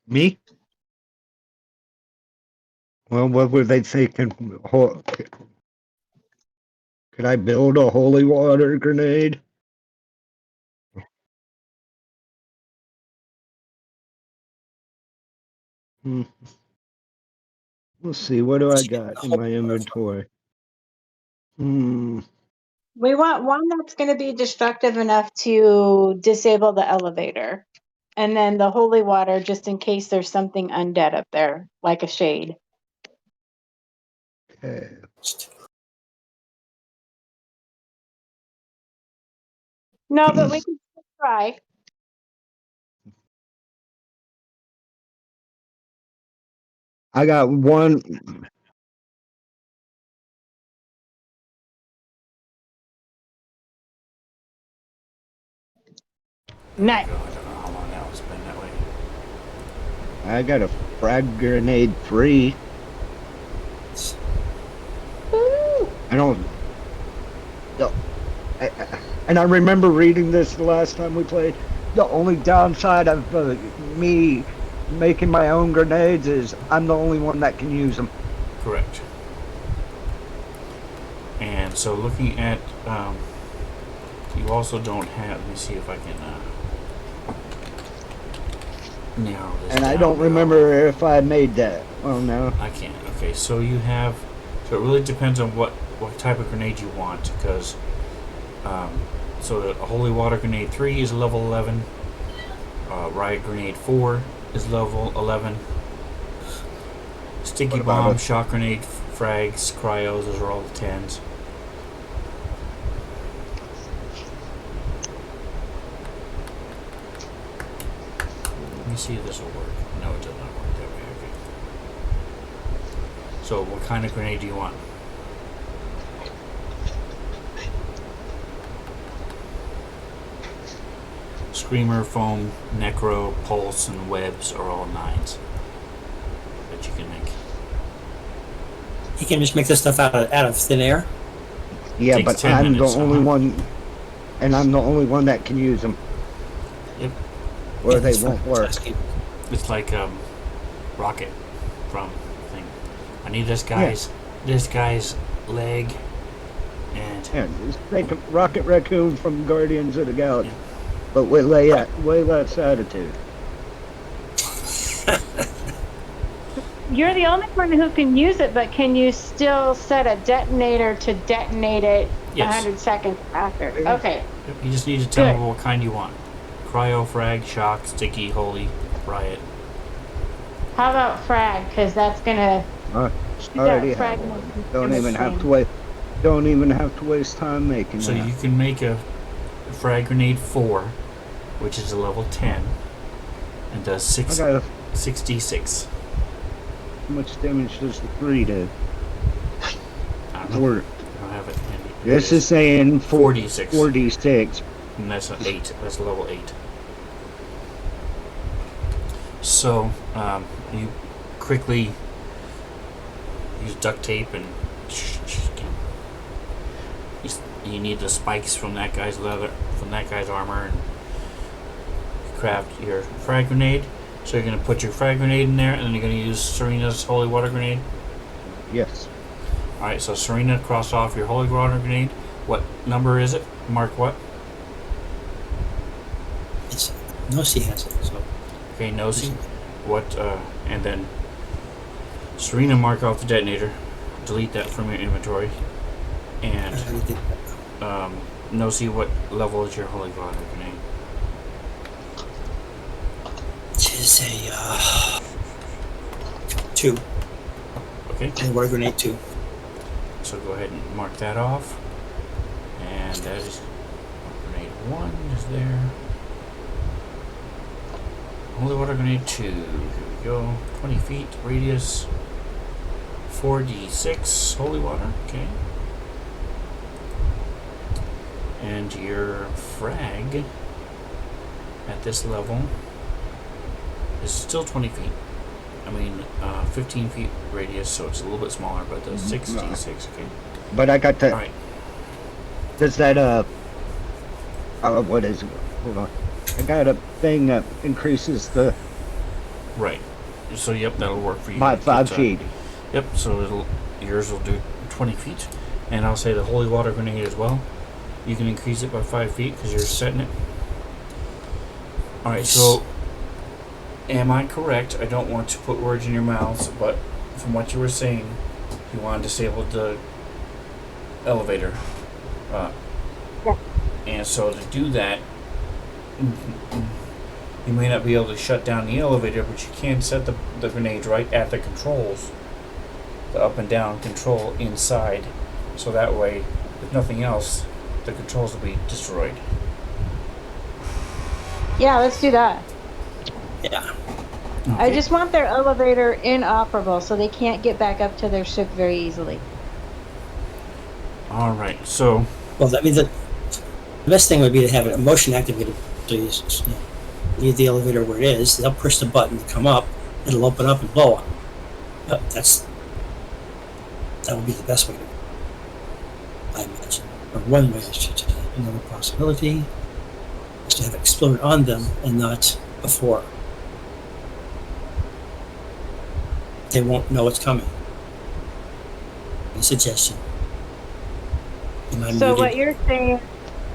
Me? Well, what were they thinking? Could I build a holy water grenade? Hmm. Let's see, what do I So you get got the in whole my inventory? Hmm. We want one that's going to be destructive enough to disable the elevator. And then the holy water, just in case there's something undead up there, like a shade. Okay. No, but we can still try. I got one. Nice. God, I don't know how long that was been that way. I got a frag grenade 3. Woo! I don't. No, and I remember reading this the last time we played. The only downside of me making my own grenades is I'm the only one that can use them. Correct. And so looking at, you also don't have, let me see if I can narrow this And down. I don't remember if I made that. Oh no. I can't. Okay, so you have, so it really depends on what type of grenade you want, because, so the Holy Water Grenade 3 is level 11, Riot Grenade 4 is level 11, Sticky What about Bomb, it? Shock Grenade, Frags, Cryos, those are all 10s. Let me see if this will work. No, it does not work that way. Okay. So, what kind of grenade do you want? Screamer, Foam, Necro, Pulse, and Webs are all 9s that you can make. You can just make this stuff out of thin air. Yeah, Takes but 10 I'm minutes, the only uh-huh. one, and I'm the only one that can use them. Yep. Or Yeah, they that's won't fine. work. Just keep- It's like Rocket from thing. I need this guy's leg, and Yeah, just take a Rocket Raccoon from Guardians of the Galaxy, Yeah. but with way less attitude. You're the only one who can use it, but can you still set a detonator to detonate it Yes. 100 seconds after? Yeah. Okay. you just need to tell me Good. what kind you want. Cryo, Frag, Shock, Sticky, Holy, Riot. How about frag? Because that's going to shoot Already that frag. have more one. Don't damage even have thing. to wait. Don't even have to waste time making So that. you can make a Frag Grenade 4, which is a level 10, and does I got 6d6. how much damage does the 3 do? Four. I don't have it handy. This is saying 4d6. 4d6. And that's an 8. That's level 8. So, you quickly use duct tape and you need the spikes from that guy's leather, from that guy's armor, and craft your frag grenade. So you're going to put your frag grenade in there, and then you're going to use Serena's holy water grenade. Yes. Alright, so Serena, cross off your holy water grenade. What number is it? Mark what? It's Nosy has it. So Okay, Nosy. What, and then Serena, mark off the detonator. Delete that from your inventory. And, I already did that. Nosy, what level is your holy water grenade? It is a 2. Okay, And water grenade 2. so go ahead and mark that off. And that is grenade 1 is there. Holy water grenade 2. Here we go. 20 feet radius. 4d6 holy water. Okay. And your frag at this level is still 20 feet. I mean, 15 feet radius, so it's a little bit smaller, but the 6d6, okay. But I got that. Alright, Does that, what is it? Hold on. I got a thing that increases the, right. So, yep, that'll work for you. my 5 It's, feet. Yep, so yours will do 20 feet. And I'll say the holy water grenade as well. You can increase it by 5 feet because you're setting it. Alright, so am I correct? I don't want to put words in your mouths, but from what you were saying, you want to disable the elevator. Yeah. And so to do that, you may not be able to shut down the elevator, but you can set the grenade right at the controls. The up and down control inside. So that way, if nothing else, the controls will be destroyed. Yeah, let's do that. Yeah. I Okay. just want their elevator inoperable so they can't get back up to their ship very easily. Alright, so Well, that means that the best thing would be to have a motion activated. So you just, leave the elevator where it is. They'll push the button to come up. It'll open up and blow up. But that would be the best way to, I imagine. Or one way, I should say. Another possibility is to have it explode on them and not before. They won't know it's coming. A suggestion. Am I So muted?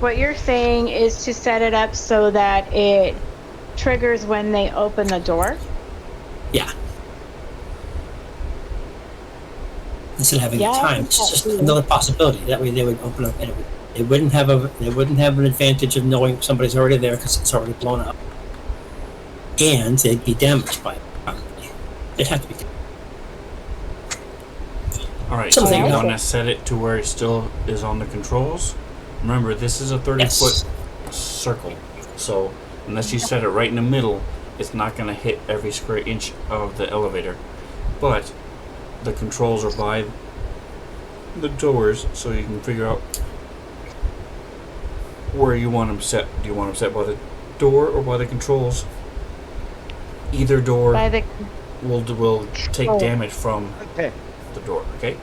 what you're saying is to set it up so that it triggers when they open the door. Yeah. Instead of having Yeah, a I time, think it's that's just good. another possibility. That way, they would open up, and they wouldn't have an advantage of knowing somebody's already there because it's already blown up, and they'd be damaged by it. Probably. They'd have to be. alright, so Something you else. want to set it to where it still is on the controls. Remember, this is a 30-foot circle. So unless you set it right in the middle, it's not going to hit every square inch of the elevator. But the controls are by the doors, so you can figure out where you want them set. Do you want them set by the door or by the controls? Either door By the will take Oh. damage from Okay. the door. Okay,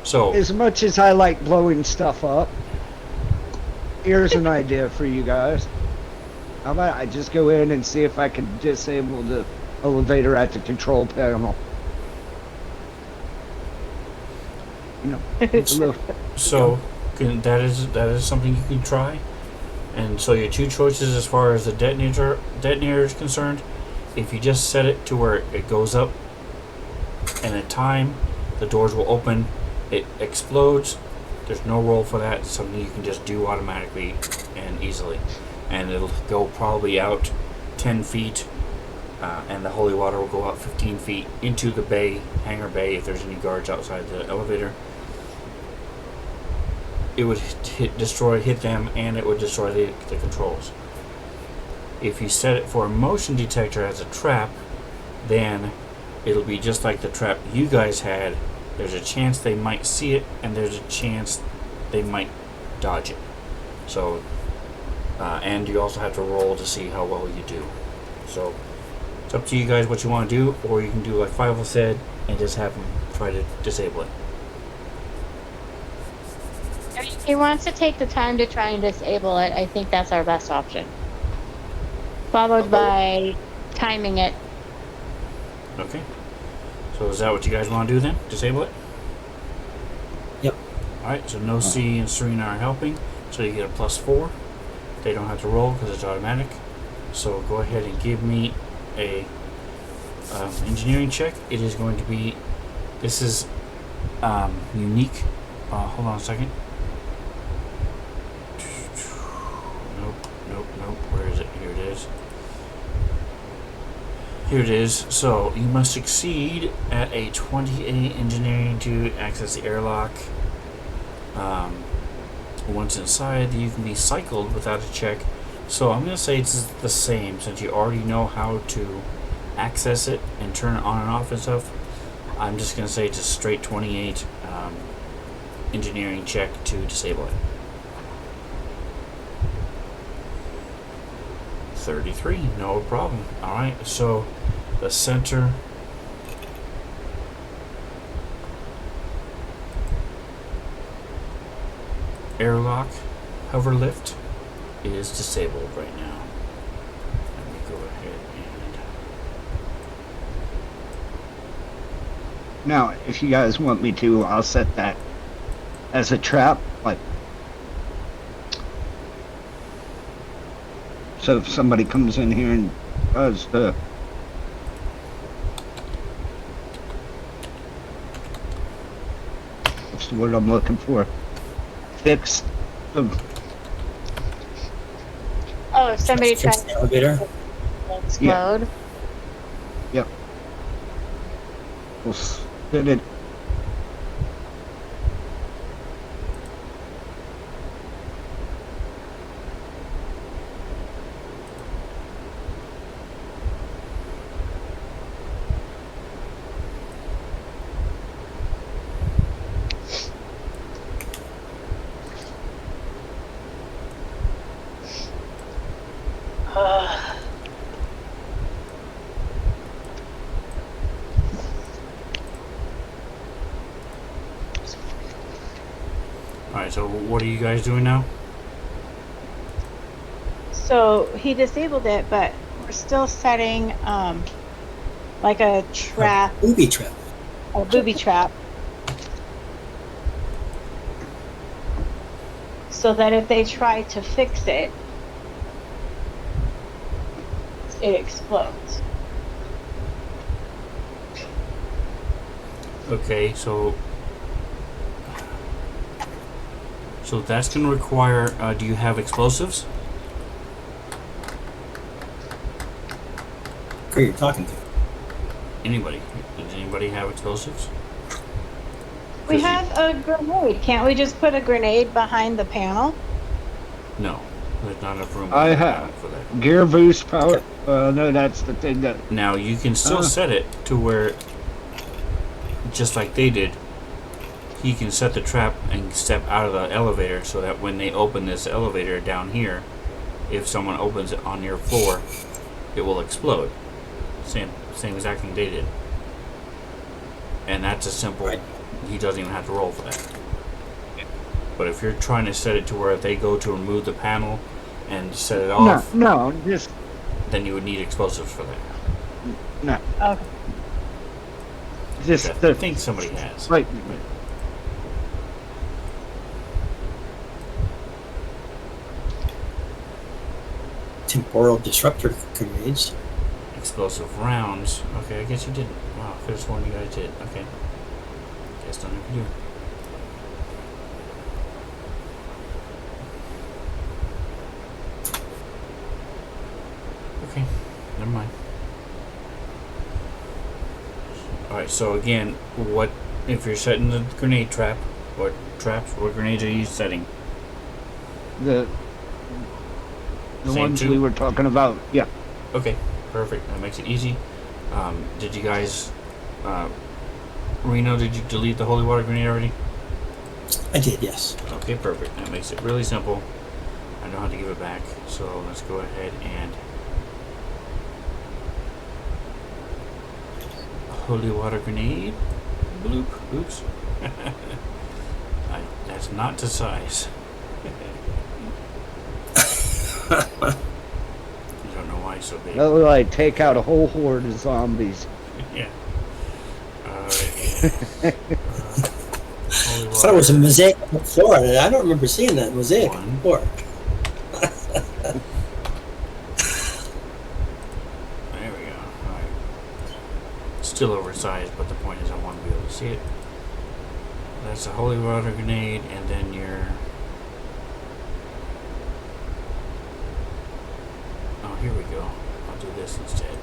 so As much as I like blowing stuff up, here's an idea for you guys. How about I just go in and see if I can disable the elevator at the control panel? You know, it's a little, that is something you can try. And so your two choices as far as the detonator is concerned, if you just set it to where it goes up and at time the doors will open, it explodes. There's no roll for that. It's something you can just do automatically and easily. And it'll go probably out 10 feet and the holy water will go out 15 feet into the bay, hangar bay, if there's any guards outside the elevator. It would hit them, and it would destroy the controls. If you set it for a motion detector as a trap, then it'll be just like the trap you guys had There's a chance they might see it, and there's a chance they might dodge it. So, and you also have to roll to see how well you do. So, it's up to you guys what you want to do, or you can do like Fivel said and just have them try to disable it. If he wants to take the time to try and disable it, I think that's our best option. Followed by timing it. Okay. So is that what you guys want to do then? Disable it? Yep. Alright, so no C and Serena are helping, so you get a +4. They don't have to roll because it's automatic. So go ahead and give me a engineering check. It is going to be, this is unique. Hold on a second. Nope. Where is it? Here it is. Here it is. So you must succeed at a 28 engineering to access the airlock. Once inside, you can be cycled without a check. So I'm going to say it's the same since you already know how to access it and turn it on and off and stuff. I'm just going to say it's a straight 28 engineering check to disable it. 33, no problem. Alright, so the center airlock hover lift is disabled right now. Let me go ahead and Now, if you guys want me to, I'll set that as a trap, like, so if somebody comes in here and does the what's the word I'm looking for? Fix the Oh, if somebody Fix tries the elevator. to explode. Yep. We'll set it. alright, so what are you guys doing now? So he disabled it, but we're still setting like a trap, Booby trap. a booby trap. So that if they try to fix it, it explodes. Okay, so that's going to require, do you have explosives? Who you're talking to? Anybody? Does anybody have explosives? We 'Cause you- have a grenade. Can't we just put a grenade behind the panel? No, there's not enough room I have. for that. Gear boost power. No, that's the thing that. Now you can still set it to where, just like they did, he can set the trap and step out of the elevator so that when they open this elevator down here, if someone opens it on your floor, it will explode. Same exact thing they did. And that's a simple. Right. He doesn't even have to roll for that. But if you're trying to set it to where they go to remove the panel and set it off, No, just then you would need explosives for that. no, Okay. just I the think somebody has. like. Temporal disruptor grenades. Explosive rounds. Okay, I guess you didn't. Wow, first one you guys did. Okay. Guess none of you. Okay, never mind. Alright, so again, what if you're setting the grenade trap? What grenades are you setting? The Same ones two? we were talking about. Yeah. Okay, perfect. That makes it easy. Did you guys Reno, did you delete the holy water grenade already? I did, yes. Okay, perfect. That makes it really simple. I know how to give it back. So let's go ahead and holy water grenade. Bloop. Oops. That's not to size. I don't know why it's so big. That would like take out a whole horde of zombies. Yeah. I thought it was a mosaic on the floor. And I don't remember seeing that mosaic on the floor. There we go. Alright. Still oversized, but the point is I want to be able to see it. That's a holy water grenade, and then your... Oh, here we go. I'll do this instead.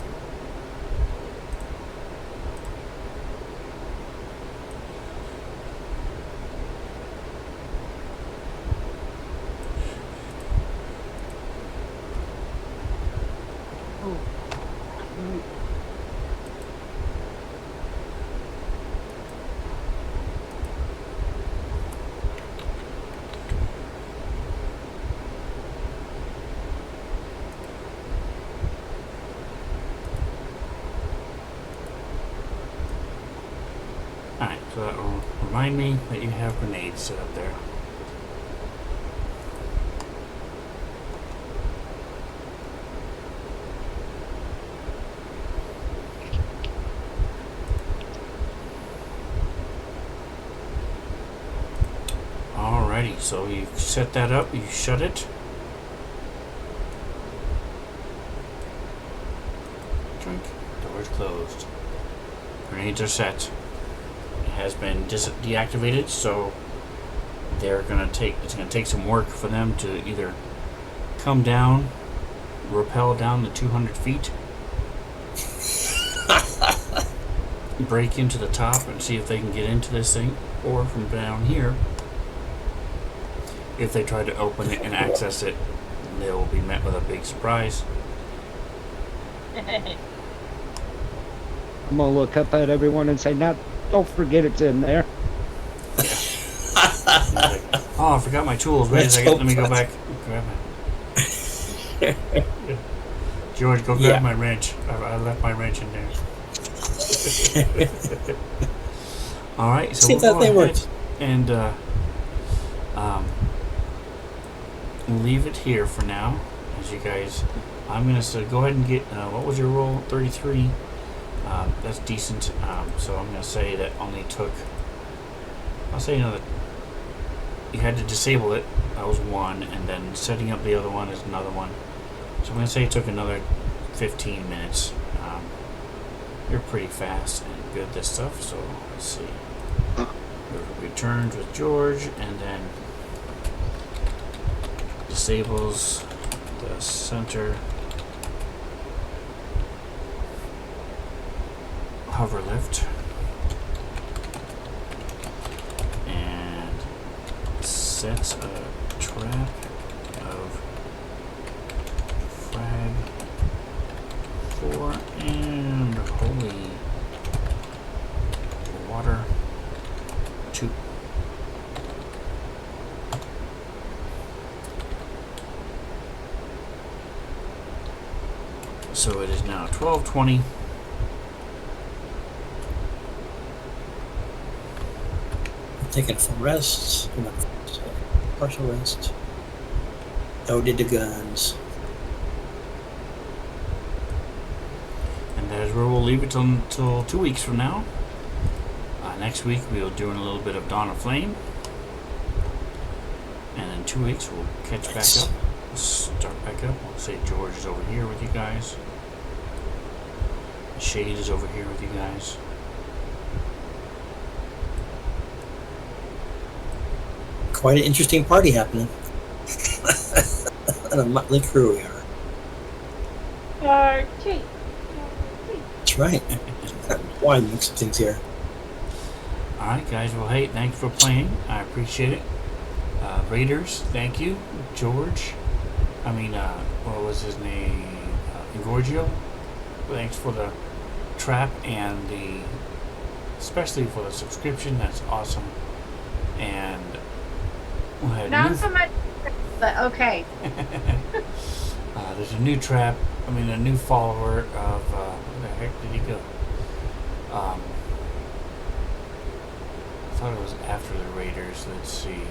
Alright, so that will remind me that you have grenades set up there. Alrighty, so you set that up, you shut it. Drink. Doors closed. Grenades are set. It has been deactivated, so it's gonna take some work for them to either come down, rappel down the 200 feet, break into the top and see if they can get into this thing, or from down here, if they try to open it and access it, they will be met with a big surprise. I'm gonna look up at everyone and say, "Now, don't forget it's in there." Like, oh, I forgot my tools. Wait a second. Let me go back. Grab it. George, go grab my wrench. I left my wrench in there. All right, so See if that thing works. And leave it here for now. As you guys, I'm gonna go ahead and get. What was your roll? 33. That's decent. So I'm gonna say that only took. I'll say another. You had to disable it. That was one, and then setting up the other one is another one. So I'm gonna say it took another 15 minutes. You're pretty fast and good at this stuff. So let's see. Returns with George, and then disables the center hover lift and sets a trap of frag 4 and holy water 2. So it is now 12:20. Taking full rest, partial rest. Loaded the guns. And that is where we'll leave it till 2 weeks from now. Next week we'll do a little bit of Dawn of Flame. And in 2 weeks we'll catch back up. We'll start back up. We'll say George is over here with you guys. Shade is over here with you guys. Quite an interesting party happening. And a motley crew we are. Archie. That's right. Why mix some things here? Alright guys, well hey, thanks for playing. I appreciate it. Raiders, thank you. George. What was his name? Ingorgio. Thanks for the trap and the especially for the subscription. That's awesome. And we had Not so much, but okay. there's a new a new follower of where the heck did he go? I thought it was after the Raiders. Let's see.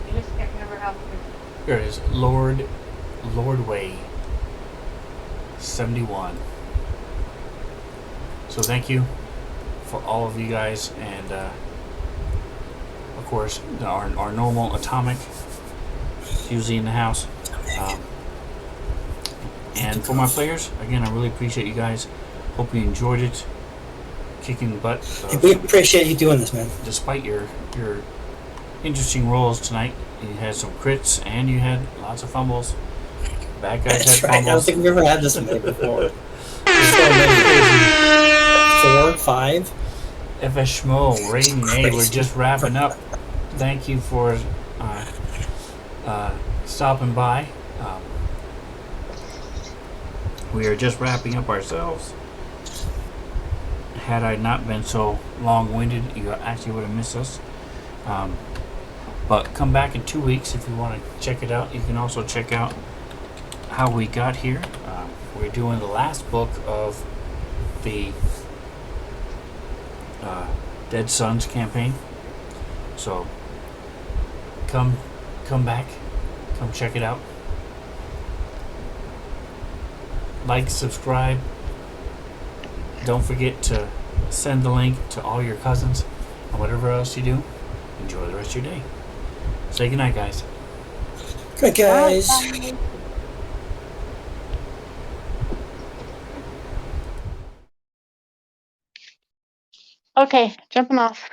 You just can't remember how. Here it is. Lord Way 71. So thank you for all of you guys, and of course our normal Atomic usually in the house. And for my players, again, I really appreciate you guys. Hope you enjoyed it. Kicking butt. We appreciate you doing this, man. Despite your interesting rolls tonight, you had some crits and you had lots of fumbles. Bad guys That's had right. I don't fumbles. think we've ever had this many before. 4, 5. FS Schmo, Rain A, we're just wrapping up. Thank you for stopping by. We are just wrapping up ourselves. Had I not been so long-winded, you actually would have missed us. But come back in 2 weeks if you want to check it out. You can also check out how we got here. We're doing the last book of the Dead Sons campaign. So come back, come check it out. Like, subscribe. Don't forget to send the link to all your cousins and whatever else you do. Enjoy the rest of your day. Say goodnight, guys. Good guys. Bye. Okay, jumping off.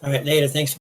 All right, later. Thanks.